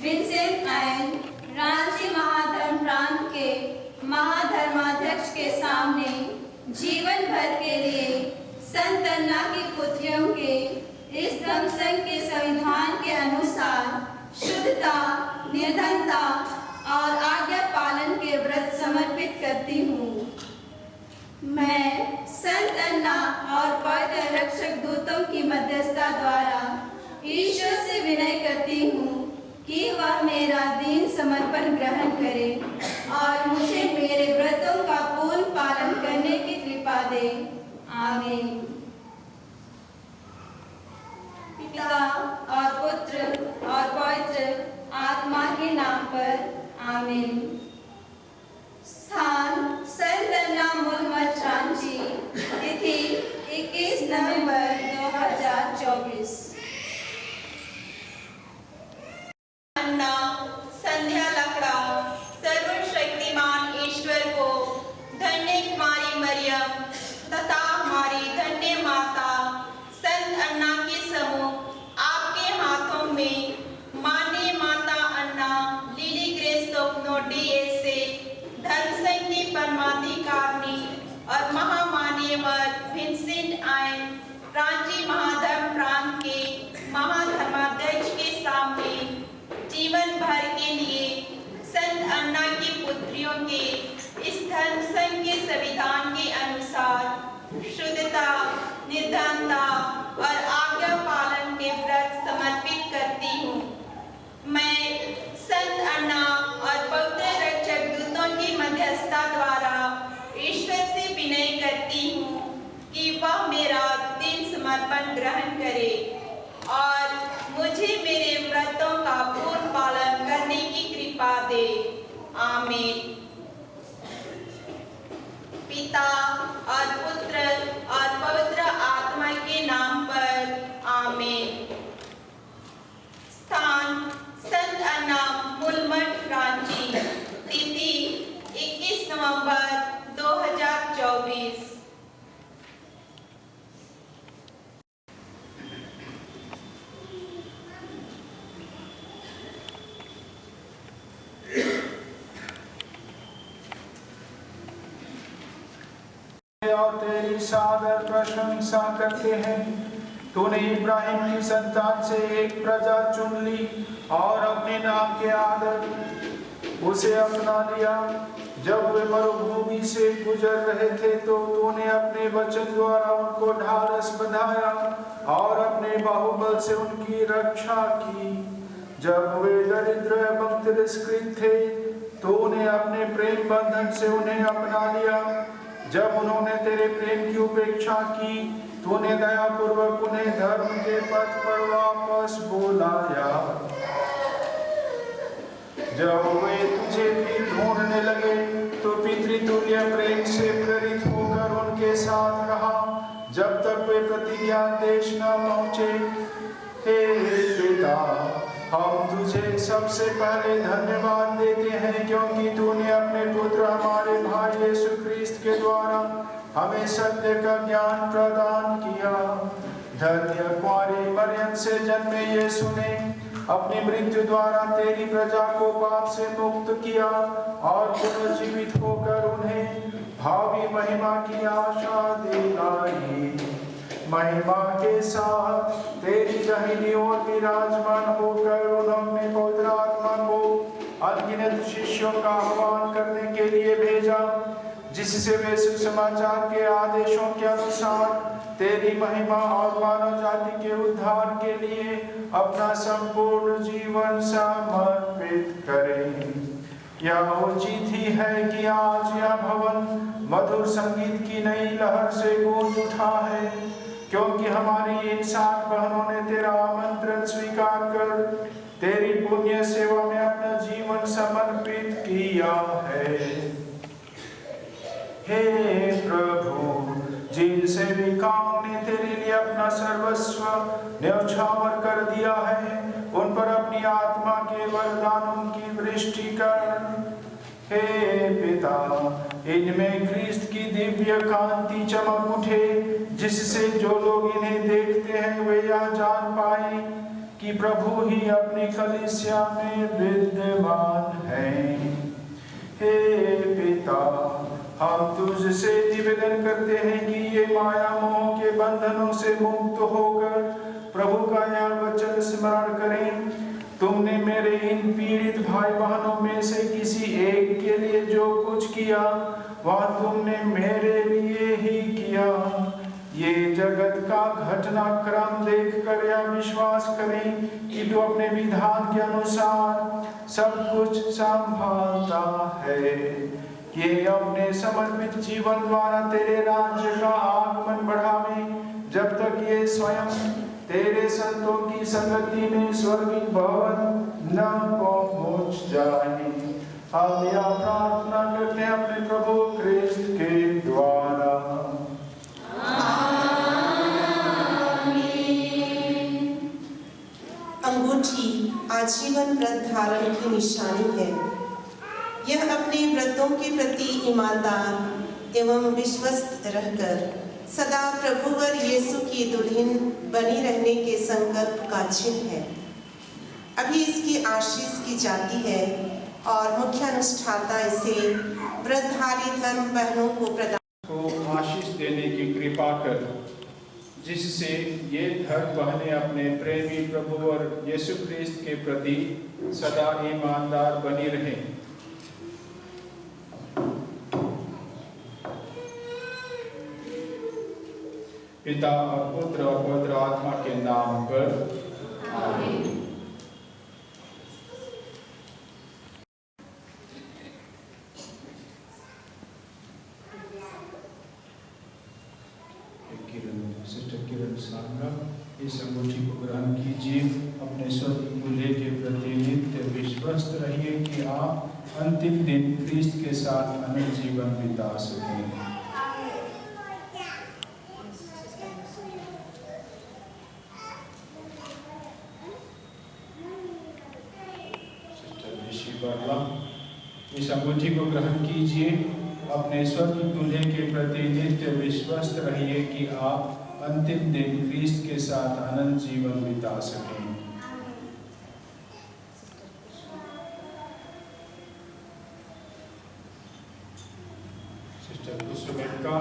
विंसेंट आइन रांची महाधर्म प्रांत के महाधर्माध्यक्ष के सामने जीवन भर के लिए संत अन्ना की पुत्रियों के इस धर्म संघ के संविधान के अनुसार शुद्धता, निर्धनता और आज्ञा पालन के व्रत समर्पित करती हूँ। मैं संत अन्ना और पवित्र रक्षक दूतों की मध्यस्थता द्वारा ईश्वर से विनय करती हूँ कि वह मेरा दीन समर्पण ग्रहण करे और मुझे मेरे व्रतों का पूर्ण पालन करने की कृपा दे। आमीन। पिता और पुत्र और पवित्र आत्मा के नाम पर आमीन। स्थान संत अन्ना मूल मठ रांची, तिथि 21 नवंबर 2024। अन्ना संध्या लकड़ा सर्वशक्तिमान ईश्वर को, धन्य कुंवारी मरियम तथा हमारी धन्य माता संत अन्ना के सम्मुख आपके हाथों में मान्य माता अन्ना लिली ग्रेस तोपनो DSA धर्म संघ की परमाधिकारिणी और महामान्यवर विंसेंट आइन रांची महाधर्म प्रांत के महाधर्माध्यक्ष के सामने जीवन भर के लिए संत अन्ना की पुत्रियों के इस धर्म संघ के संविधान के अनुसार शुद्धता, निर्धनता और आज्ञा पालन के व्रत समर्पित करती हूँ। मैं संत अन्ना और पवित्र रक्षक दूतों की मध्यस्थता द्वारा ईश्वर से विनय करती हूँ कि वह मेरा दीन समर्पण ग्रहण करे और मुझे मेरे व्रतों का पूर्ण पालन करने की कृपा दे। आमीन। पिता और पुत्र और पवित्र आत्मा के नाम पर आमीन। स्थान संत अन्ना मूलमठ रांची। तिथि 21 नवंबर 2024। और तेरी सादर प्रशंसा करते हैं। तूने इब्राहिम की संतान से एक प्रजा चुन ली और अपने नाम के आदर उसे अपना लिया। जब वे मरुभूमि से गुजर रहे थे तो तूने अपने वचन द्वारा उनको ढाढ़स बंधाया और अपने बाहुबल से उनकी रक्षा की। जब वे दरिद्र एवं तिरस्कृत थे तूने अपने प्रेम बंधन से उन्हें अपना लिया। जब उन्होंने तेरे प्रेम की उपेक्षा की तूने दयापूर्वक उन्हें धर्म के पथ पर वापस बुलाया। जब वे तुझे भी ढूंढने लगे तो पितृतुल्य प्रेम से प्रेरित होकर उनके साथ रहा जब तक वे प्रतिज्ञा देश न पहुंचे। हे पिता, हम तुझे सबसे पहले धन्यवाद देते हैं क्योंकि तूने अपने पुत्र हमारे भाई यीशु ख्रीस्त के द्वारा हमें सत्य का ज्ञान प्रदान किया। धन्य कुंवारी मरियम से जन्मे यीशु ने अपनी मृत्यु द्वारा तेरी प्रजा को पाप से मुक्त किया और पुनर्जीवित होकर उन्हें भावी महिमा की आशा दिलाई। महिमा के साथ तेरी दाहिनी ओर विराजमान होकर उन्होंने पवित्र आत्मा को अनगिनत शिष्यों का आह्वान करने के लिए भेजा, जिससे वे सुसमाचार के आदेशों के अनुसार तेरी महिमा और मानव जाति के उद्धार के लिए अपना संपूर्ण जीवन समर्पित करें। यह उचित ही है कि आज यह भवन मधुर संगीत की नई लहर से गूंज उठा है, क्योंकि हमारी इन 7 बहनों ने तेरा आमंत्रण स्वीकार कर तेरी पुण्य सेवा में अपना जीवन समर्पित किया है। हे प्रभु, जिन सेविकाओं ने तेरे लिए अपना सर्वस्व न्यौछावर कर दिया है, उन पर अपनी आत्मा के वरदानों की वृष्टि कर। हे पिता, इनमें ख्रीस्त की दिव्य कांति चमक उठे, जिससे जो लोग इन्हें देखते हैं वे यह जान पाए कि प्रभु ही अपनी कलीसिया में विद्यमान है। हे पिता, हम तुझसे निवेदन करते हैं कि ये माया मोह के बंधनों से मुक्त होकर प्रभु का यह वचन स्मरण करें। तुमने मेरे इन पीड़ित भाई बहनों में से किसी एक के लिए जो कुछ किया वह तुमने मेरे लिए ही किया। ये जगत का घटनाक्रम देखकर यह विश्वास करें कि तू अपने विधान के अनुसार सब कुछ संभालता है। ये अपने समर्पित जीवन द्वारा तेरे राज्य का आगमन बढ़ावे, जब तक ये स्वयं तेरे संतों की संगति में स्वर्गीय भवन न पहुंच जाए। हम यह प्रार्थना करते हैं अपने प्रभु ख्रीस्त के द्वारा। अंगूठी आजीवन व्रत धारण की निशानी है। यह अपने व्रतों के प्रति ईमानदार एवं विश्वस्त रहकर सदा प्रभुवर यीशु की दुल्हन बनी रहने के संकल्प का चिन्ह है। अभी इसकी आशीष की जाती है और मुख्य अनुष्ठाता इसे व्रतधारी धर्म बहनों को प्रदान को आशीष देने की कृपा कर, जिससे ये धर्म बहनें अपने प्रेमी प्रभु और यीशु ख्रीस्त के प्रति सदा ईमानदार बनी रहें। पिता और पुत्र और पवित्र आत्मा के नाम पर आमीन। सिस्टर किरण सांगा, इस अंगूठी को ग्रहण कीजिए। अपने स्वर्गीय दूल्हे के प्रति नित्य विश्वस्त रहिए कि आप अंतिम दिन ख्रीस्त के साथ अनंत जीवन बिता सकें। इस अंगूठी को ग्रहण कीजिए। अपने स्वर्गीय दूल्हे के प्रति नित्य विश्वस्त रहिए कि आप अंतिम दिन क्रिस्त के साथ अनंत जीवन बिता सकें। सिस्टर कुसुमिका,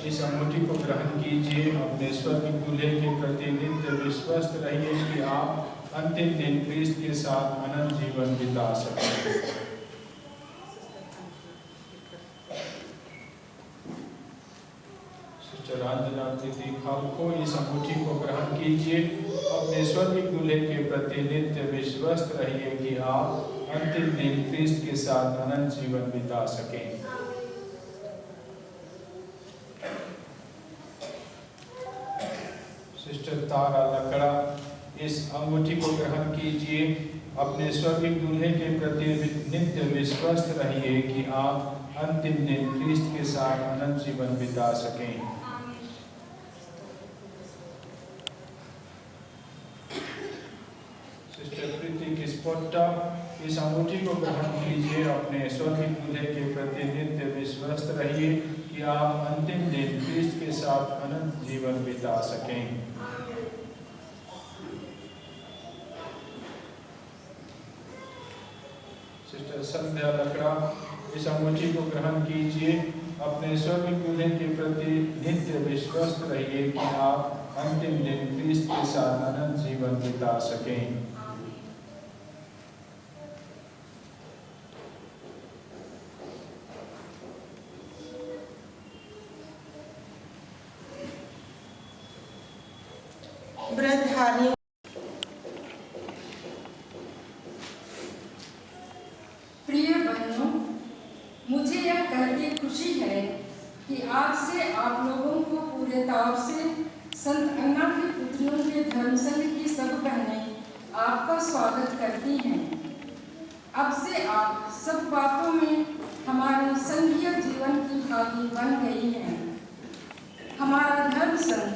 इस अंगूठी को ग्रहण कीजिए। अपने स्वर्गीय दूल्हे के प्रति नित्य विश्वस्त रहिए कि आप अंतिम दिन क्रिस्त के साथ अनंत जीवन बिता सकें। को इस अंगूठी को ग्रहण कीजिए। अपने स्वर्गीय दूल्हे के प्रति नित्य विश्वस्त रहिए कि आप अंतिम दिन क्रिस्त के साथ अनंत जीवन बिता सकें। सिस्टर तारा लकड़ा, इस अंगूठी को ग्रहण कीजिए। अपने स्वर्गीय दूल्हे के प्रति नित्य विश्वस्त रहिए कि आप अंतिम दिन क्रिस्त के साथ अनंत जीवन बिता सकें। इस अंगूठी को ग्रहण कीजिए। अपने स्वर्गीय दूल्हे के प्रति नित्य विश्वस्त रहिए कि आप अंतिम दिन क्रिस्त के साथ अनंत जीवन बिता सकें। सिस्टर संध्या लकड़ा, इस अंगूठी को ग्रहण कीजिए। अपने स्वर्गीय दूल्हे के प्रति नित्य विश्वस्त रहिए कि आप अंतिम दिन क्रिस्त के साथ अनंत जीवन बिता सकें। व्रतधारी प्रिय बहनों, मुझे यह कहकर खुशी है कि आज से आप लोगों को पूरे तौर से संत अन्ना की पुत्रियों के धर्म संघ की सब बहनें आपका स्वागत करती हैं। अब से आप सब बातों में हमारे संघीय जीवन की भागी बन गई हैं। हमारा धर्म संघ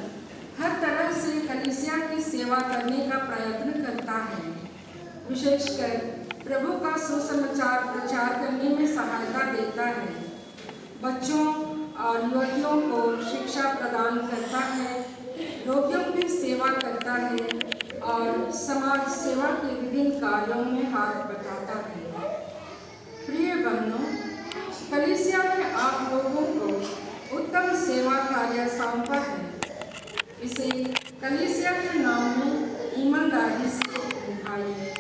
हर तरह से कलीसिया की सेवा करने का प्रयत्न करता है, विशेषकर प्रभु का सुसमाचार प्रचार करने में सहायता देता है, बच्चों और युवतियों को शिक्षा प्रदान करता है, रोगियों की सेवा करता है और समाज सेवा के विभिन्न कार्यों में हाथ बटाता है। प्रिय बहनों, कलीसिया ने आप लोगों को उत्तम सेवा कार्य सौंपा है। इसे कलीसिया के नाम में ईमानदारी से निभाइए।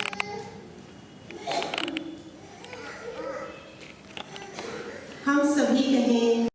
हम सभी कहें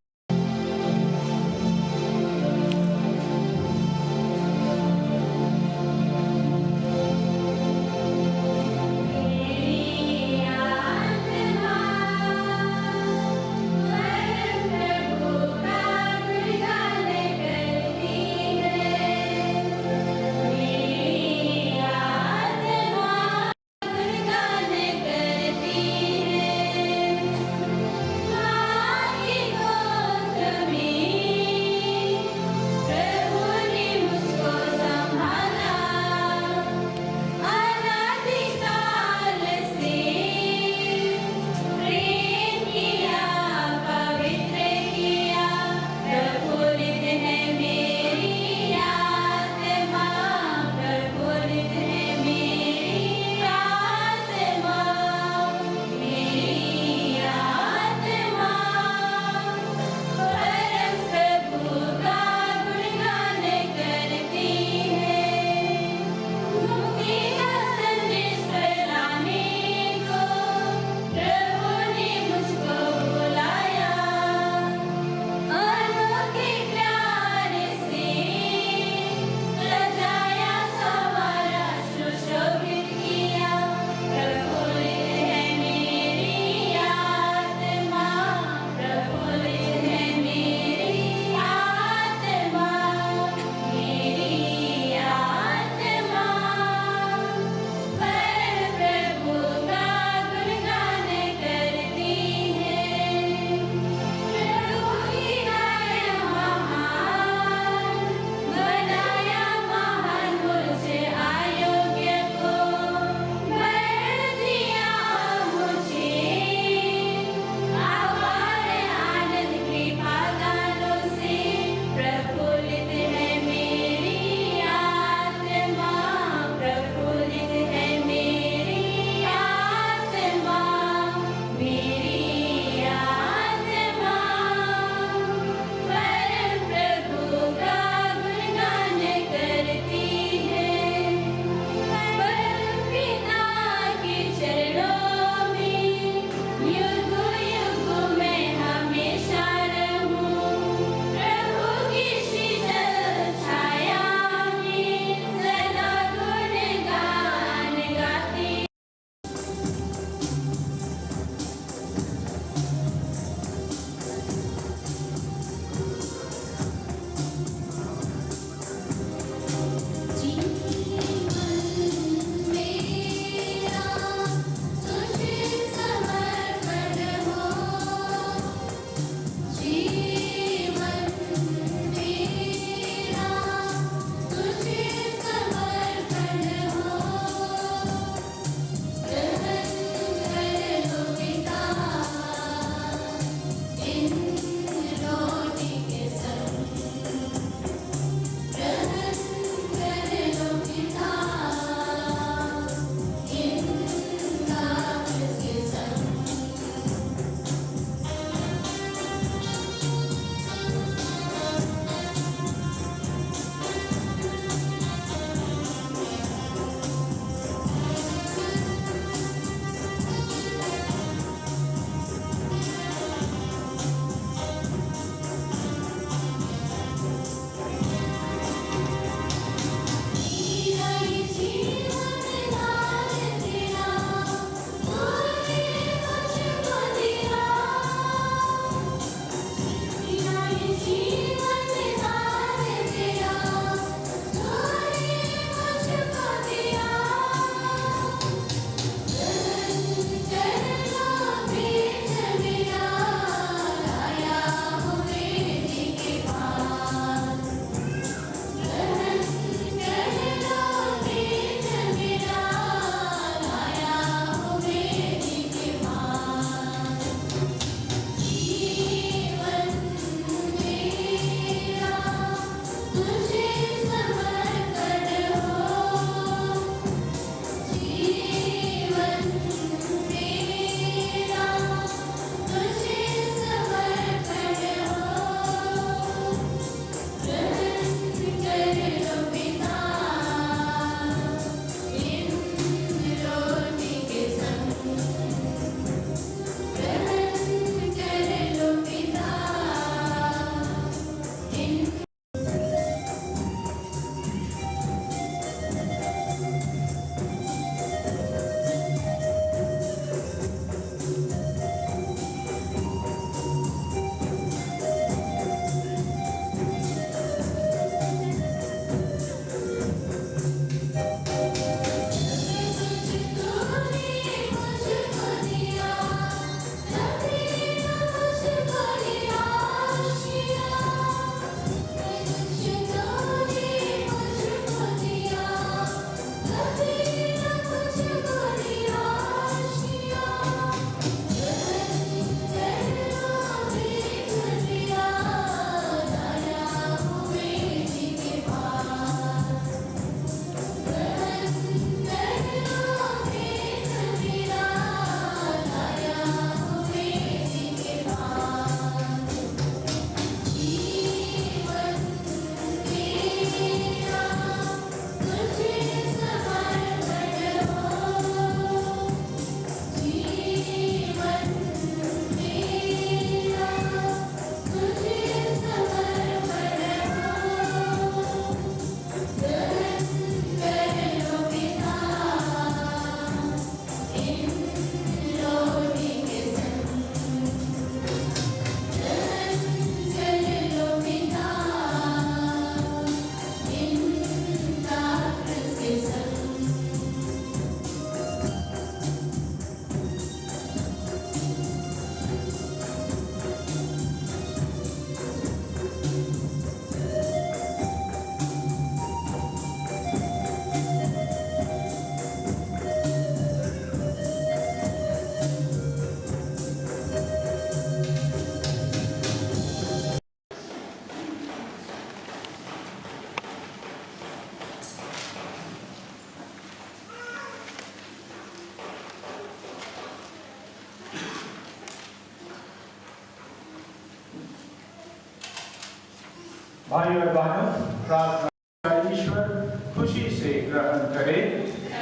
भाई और बहनों, प्रार्थना का ईश्वर खुशी से ग्रहण करे।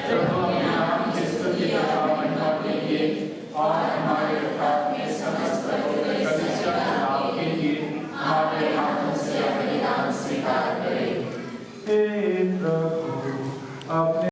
प्रभु अपने नाम की स्तुति तथा महिमा के लिए और हमारे अर्थात में समस्त पवित्र कलीसिया के नाम के लिए हमारे हाथों से बलिदान स्वीकार करे। हे प्रभु अपने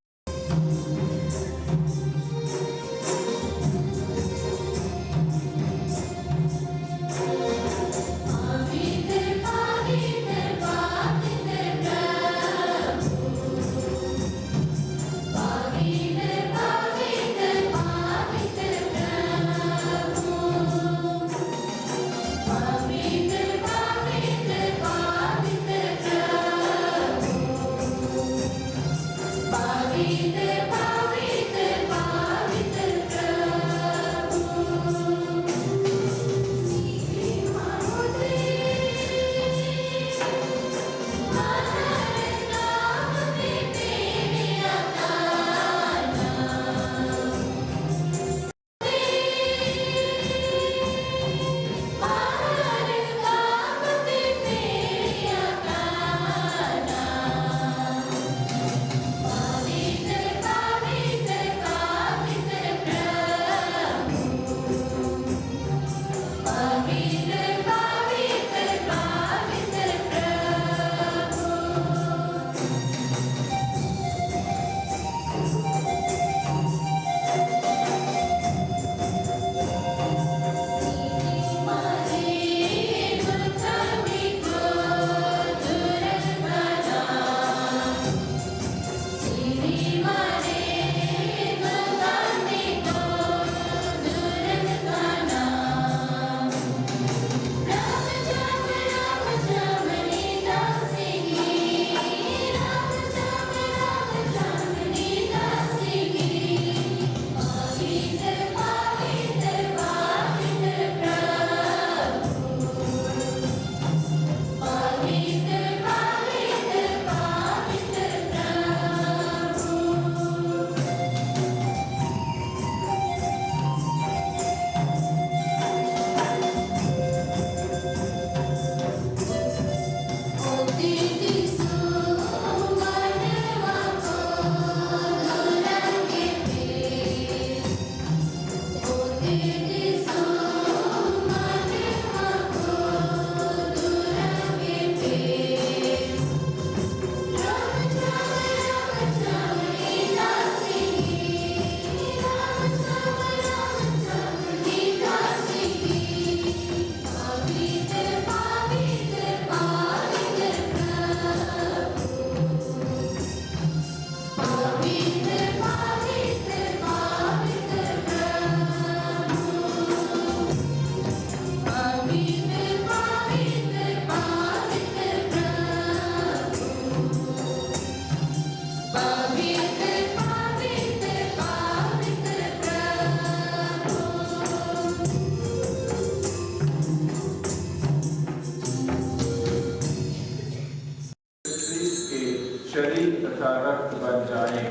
शरीर तथा रक्त बन जाए।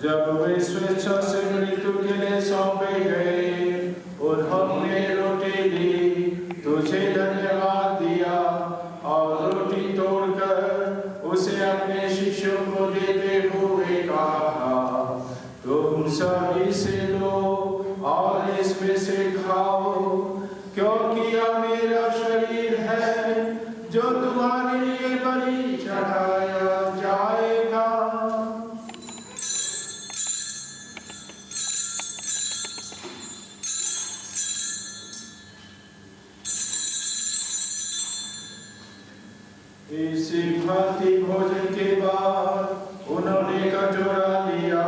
जब वे स्वेच्छा से मृत्यु के लिए सौंपे गए, उन्होंने रोटी ली, तुझे धन्यवाद दिया और रोटी तोड़कर उसे अपने शिष्यों को देते हुए कहा, तुम सब इसे लो और इसमें से खाओ, क्योंकि यह मेरा शरीर है जो तुम्हारे लिए बलि चढ़ाया जाएगा। इसी भांति भोजन के बाद उन्होंने कटोरा लिया,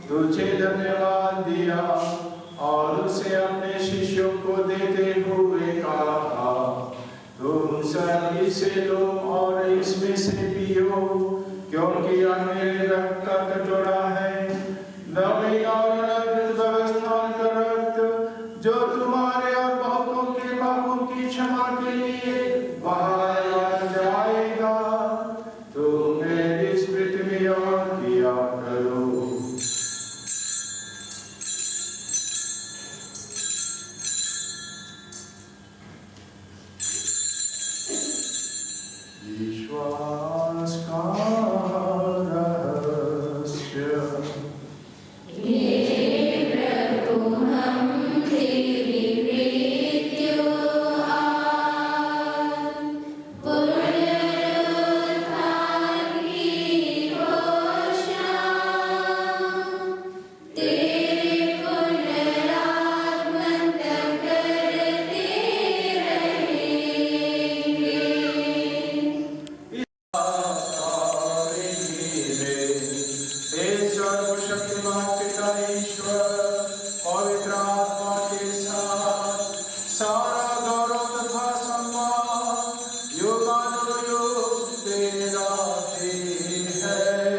तुझे धन्यवाद दिया और उसे अपने शिष्यों को देते हुए कहा, तुम सब इसे लो और इसमें से पियो, क्योंकि यह मेरे रक्त का कटोरा है, नवी और अनंत व्यवस्था का रक्त, जो तुम्हारे और बहुतों के पापों की क्षमा के लिए बहाया जाएगा। तुम मेरी स्मृति में याद किया करो। सारा गौरव तथा सम्मान युगानुयुग तेरा ही है।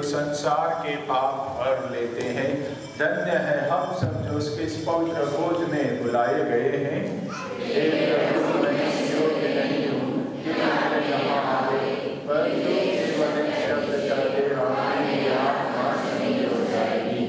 संसार के पाप भर लेते हैं। धन्य है हम सब जो उसके इस पवित्र भोज में बुलाए गए हैं। हे प्रभु, मैं इस योग्य नहीं हूँ कि तुम मेरे यहाँ आए, परंतु केवल एक शब्द कह दे और मेरी आत्मा शुद्ध हो जाएगी।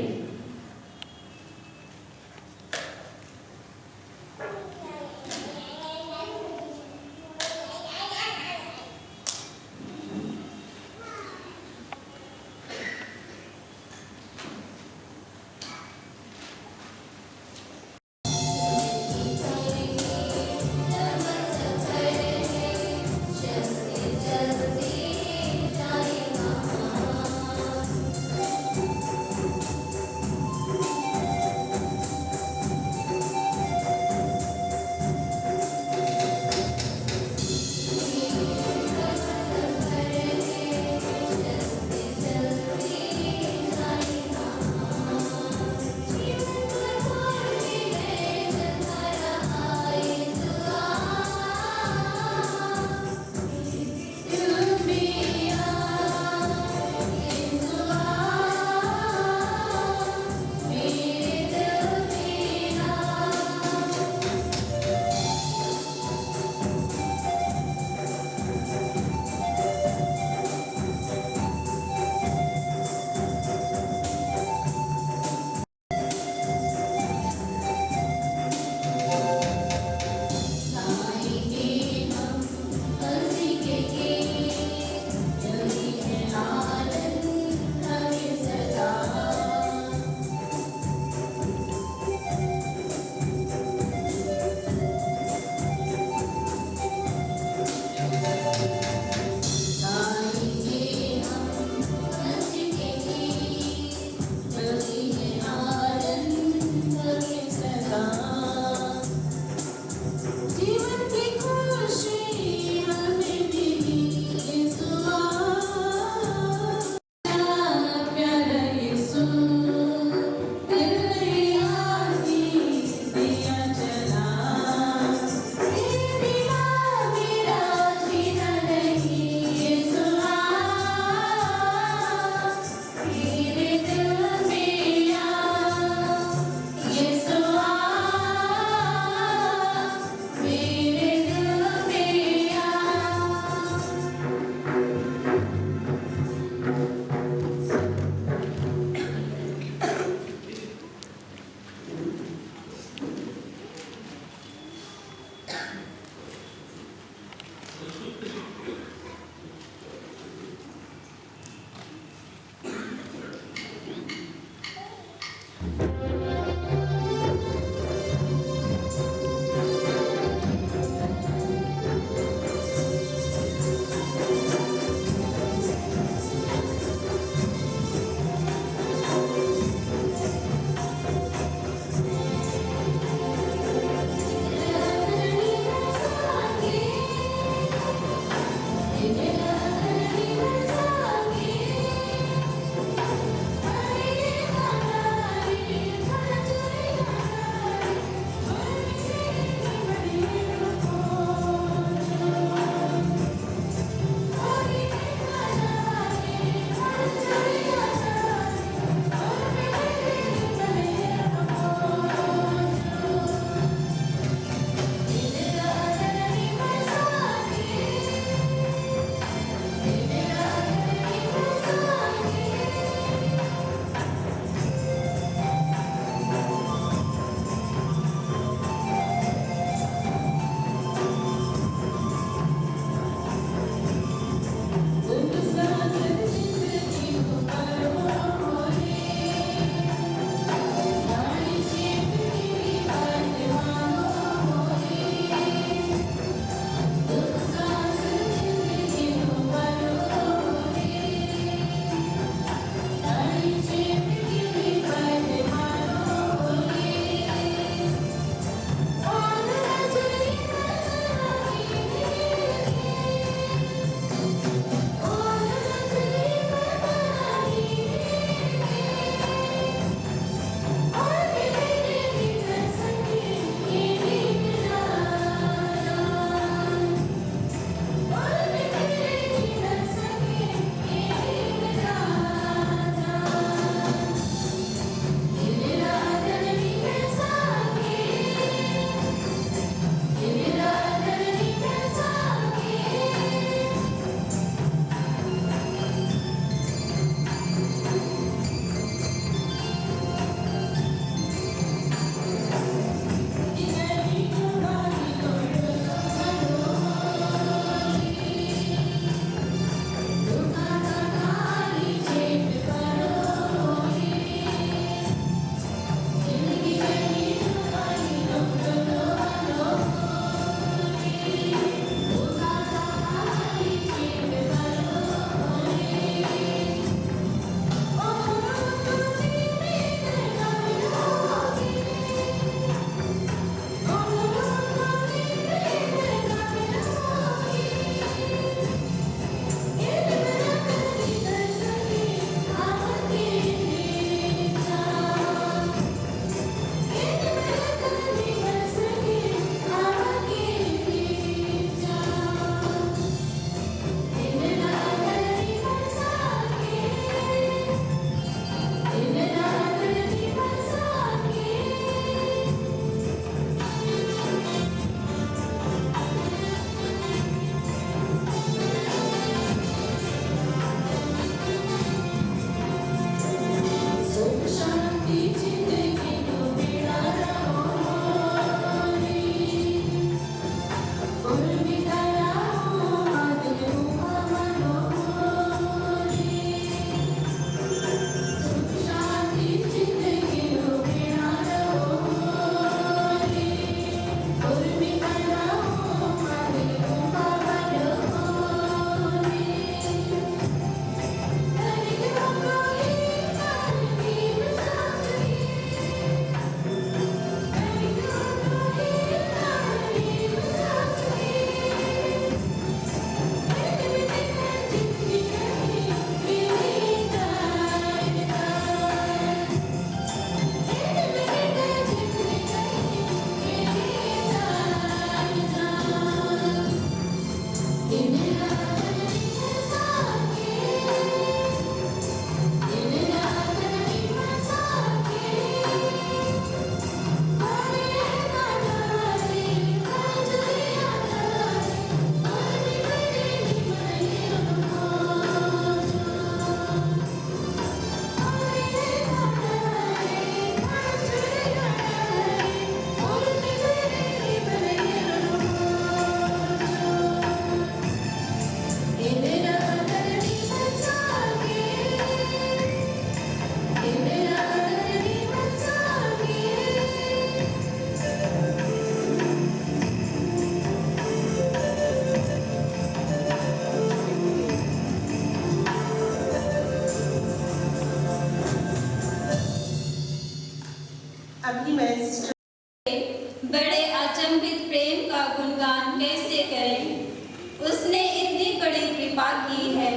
कृपा की है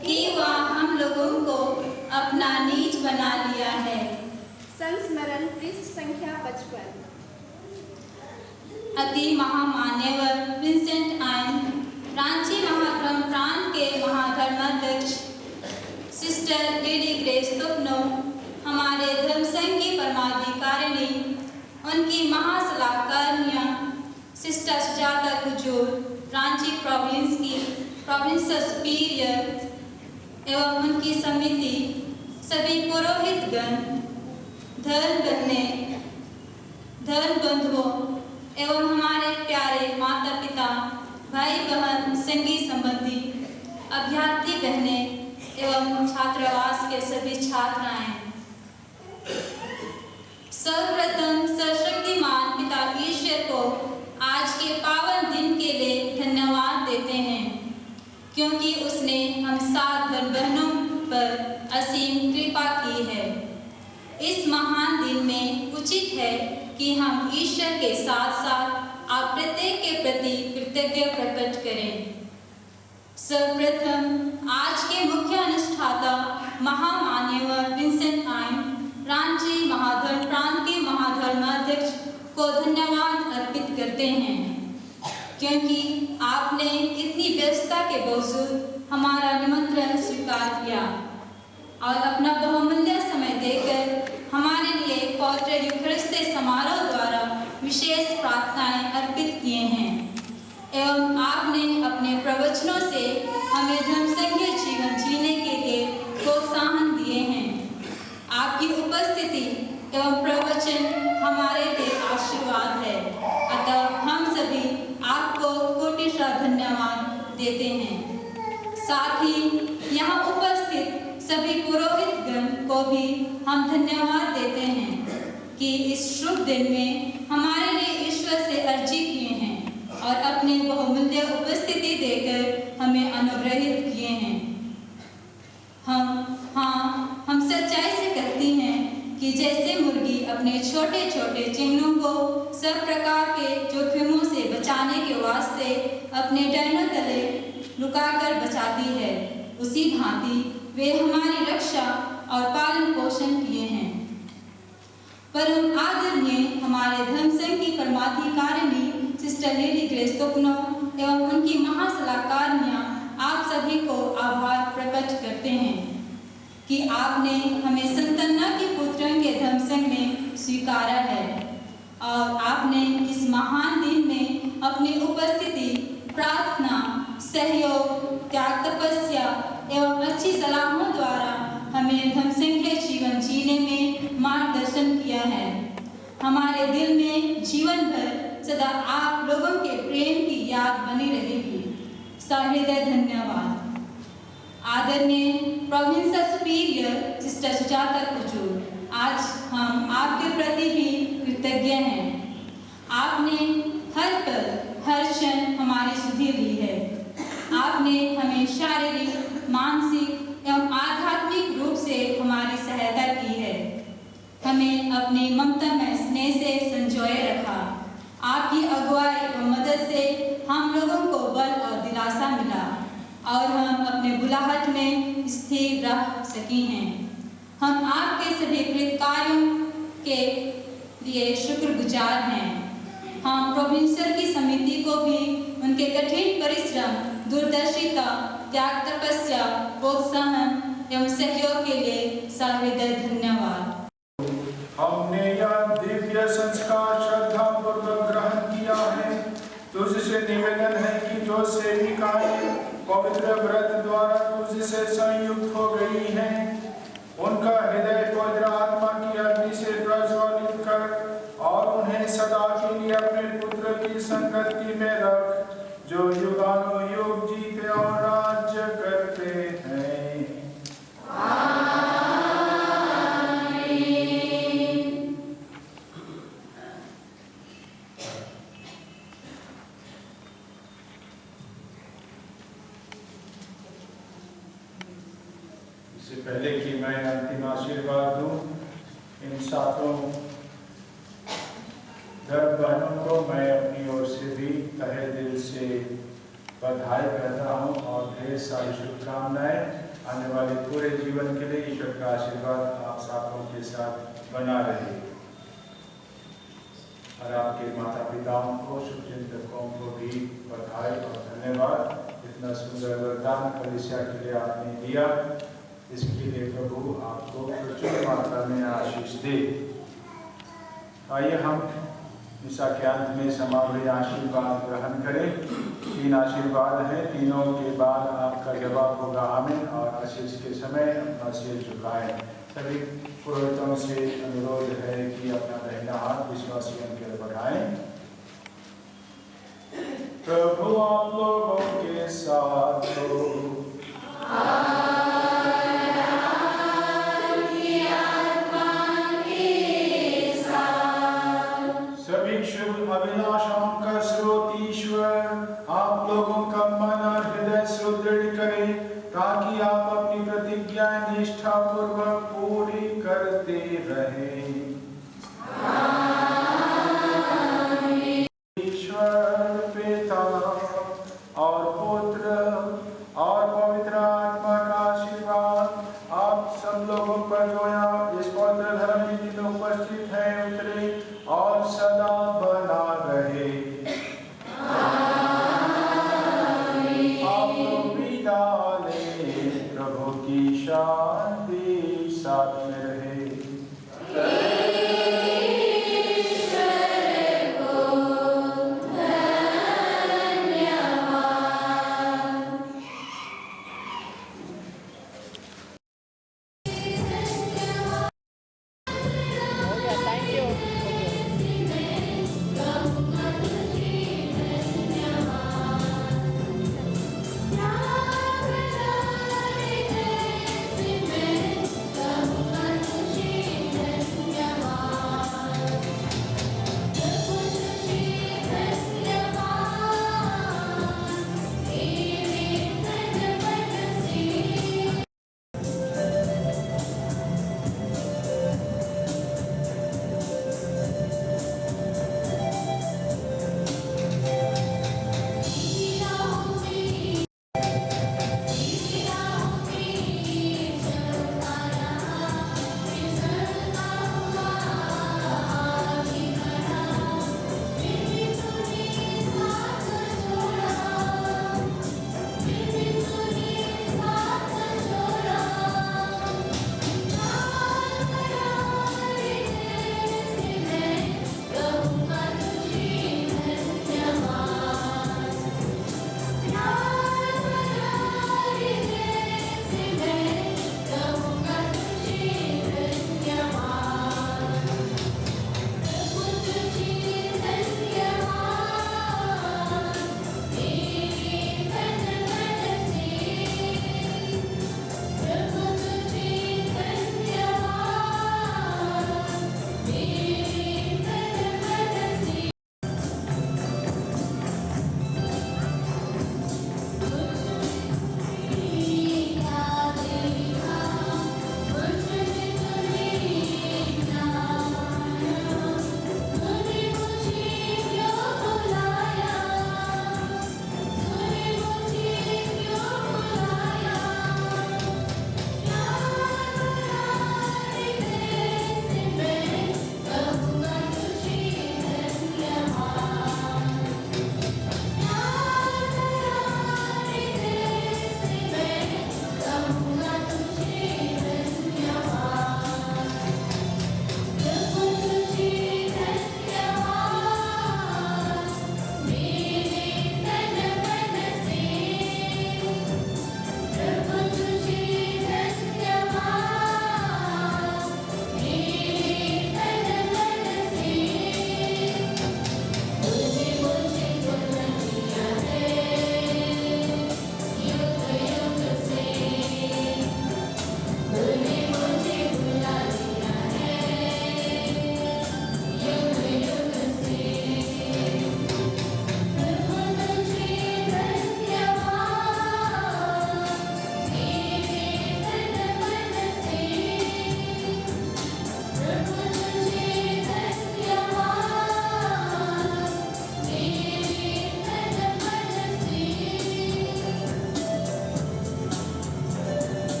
कि वह हम लोगों को अपना नीच बना लिया है। संस्मरण पृष्ठ संख्या 55। अति महामान्यवर विंसेंट आइन, रांची महाधर्म प्रांत के महाधर्माध्यक्ष सिस्टर लेडी ग्रेस तुपनो, हमारे धर्म संघ की परमाधिकारिणी, उनकी महासलाहकारियाँ सिस्टर सुजाता कुजूर, रांची प्रोविंस की प्रोविंशियल सुपीरियर एवं उनकी समिति, सभी पुरोहितगण, धर्म बहनें, धर्म बंधुओं एवं हमारे प्यारे माता पिता, भाई बहन, संगी संबंधी, अभ्यर्थी बहनें एवं छात्रावास के सभी छात्राएं, सर्वप्रथम सर्वशक्तिमान पिता ईश्वर को आज के पावन दिन के लिए धन्यवाद देते हैं, क्योंकि उसने हम 7 भाई बहनों पर असीम कृपा की है। इस महान दिन में उचित है कि हम ईश्वर के साथ साथ आप प्रत्येक के प्रति कृतज्ञ प्रकट करें। सर्वप्रथम आज के मुख्य अनुष्ठाता महामान्यवर विंसेंट आइन, रांची महाधर्म प्रांत के महाधर्माध्यक्ष को धन्यवाद अर्पित करते हैं, क्योंकि आपने इतनी व्यस्तता के बावजूद हमारा निमंत्रण स्वीकार किया और अपना बहुमूल्य समय देकर हमारे लिए पवित्र यूखरिस्ती समारोह द्वारा विशेष प्रार्थनाएं अर्पित किए हैं एवं आपने अपने प्रवचनों से हमें धर्मसंघीय जीवन जीने के लिए प्रोत्साहन दिए हैं। आपकी उपस्थिति एवं प्रवचन हमारे लिए आशीर्वाद है, अतः हम सभी आपको कोटिशः धन्यवाद देते हैं। साथ ही यहाँ उपस्थित सभी पुरोहितगण को भी हम धन्यवाद देते हैं कि इस शुभ दिन में हमारे लिए ईश्वर से अर्जी किए हैं और अपनी बहुमूल्य उपस्थिति देकर हमें अनुग्रहित किए हैं। हम सच्चाई से कहती हैं कि जैसे मुर्गी अपने छोटे छोटे चिंगड़ों को सब प्रकार के जोखिमों से बचाने के वास्ते अपने डैनों तले लुकाकर बचाती है, उसी भांति वे हमारी रक्षा और पालन पोषण किए हैं। परम आदरणीय हमारे धर्म संघ की परमाधिकारिणी सिस्टर लेडी ग्रेस तुपनो एवं उनकी महासलाहकारियाँ आप सभी को आभार प्रकट करते हैं कि आपने हमें संत अन्ना के पुत्रों के धर्म संघ में स्वीकारा है और आपने इस महान दिन में अपनी उपस्थिति, प्रार्थना, सहयोग, त्याग, तपस्या एवं अच्छी सलाहों द्वारा हमें धर्मसंघीय जीवन जीने में मार्गदर्शन किया है। हमारे दिल में जीवन भर सदा आप लोगों के प्रेम की याद बनी रहेगी। सहृदय धन्यवाद। आदरणीय provincial superior sister Sujata Kujur, आज हम आपके प्रति भी कृतज्ञ हैं। आपने हर पल हर क्षण हमारी सुधि ली है। आपने हमें शारीरिक, मानसिक एवं आध्यात्मिक रूप से हमारी सहायता की है। हमें अपने ममता में स्नेह से संजोए रखा। आपकी अगुवाई एवं मदद से हम लोगों को बल और दिलासा मिला और हम अपने बुलाहट में स्थिर रह सकी हैं। हम आपके सभी कृत कार्यों के लिए शुक्रगुजार हैं। हम प्रोविंशियल की समिति को भी उनके कठिन परिश्रम, दूरदर्शिता, त्याग, तपस्या, प्रोत्साहन एवं सहयोग के लिए सहृदय धन्यवाद। हमने यह दिव्य संस्कार श्रद्धा पूर्वक ग्रहण किया है। तुझसे निवेदन है कि जो सेविकाएं पवित्र व्रत द्वारा तुझसे संयुक्त हो गई हैं, उनका हृदय पवित्र आत्मा की अग्नि से प्रज्वलित कर और उन्हें सदा के लिए अपने पुत्र की संगति में रख, जो युगानुयुग जीते और राज्य करते हैं। इससे पहले कि मैं अंतिम आशीर्वाद दूं, इन सातों धर्म बहनों को मैं अपनी ओर से भी तहे दिल से बधाई कहता हूँ और ढेर सारी शुभकामनाएं आने वाले पूरे जीवन के लिए। ईश्वर का आशीर्वाद आप सबों के साथ बना रहे और आपके माता पिताओं को, शुभचिंतकों को भी बधाई और धन्यवाद। इतना सुंदर वरदान कलीसिया के लिए आपने दिया, इसके लिए प्रभु आपको प्रचुर मात्रा में आशीष दे। आइए हम मिसा के अंत में समारोह आशीर्वाद ग्रहण करें। 3 आशीर्वाद हैं, तीनों के बाद आपका जवाब होगा आमीन, और आशीष के समय अपना सिर झुकाएं। सभी पुरोहितों से अनुरोध है कि अपना दाहिना हाथ विश्वासियों के ओर बढ़ाएं। प्रभु आप लोगों के साथ हो। सभी शुभ अभिलाषाओं का स्रोत ईश्वर आप लोगों का मन और हृदय सुदृढ़ करे, ताकि आप अपनी प्रतिज्ञा निष्ठा पूर्वक पूरी करते रहें। ईश्वर पिता और पुत्र और पवित्र आत्मा का आशीर्वाद आप सब लोगों पर जो इस पवित्र धर्म में उपस्थित है उतरे और सदा बना रहे। आप लोग विदा लें, प्रभु की शांति साथ में रहे। Thank you.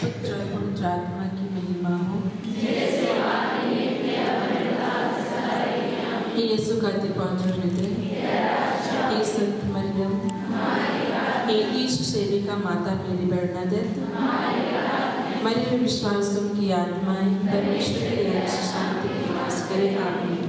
पुत्र और पवित्र आत्मा की महिमा हो। हे यीशु का अति पवित्र हृदय, हे संत मरियम, हे ईश सेविका माता मेरी बरनादेत, मरे हुए विश्वासों की आत्माएं परमेश्वर के राज्य शांति की वास करें। आमीन।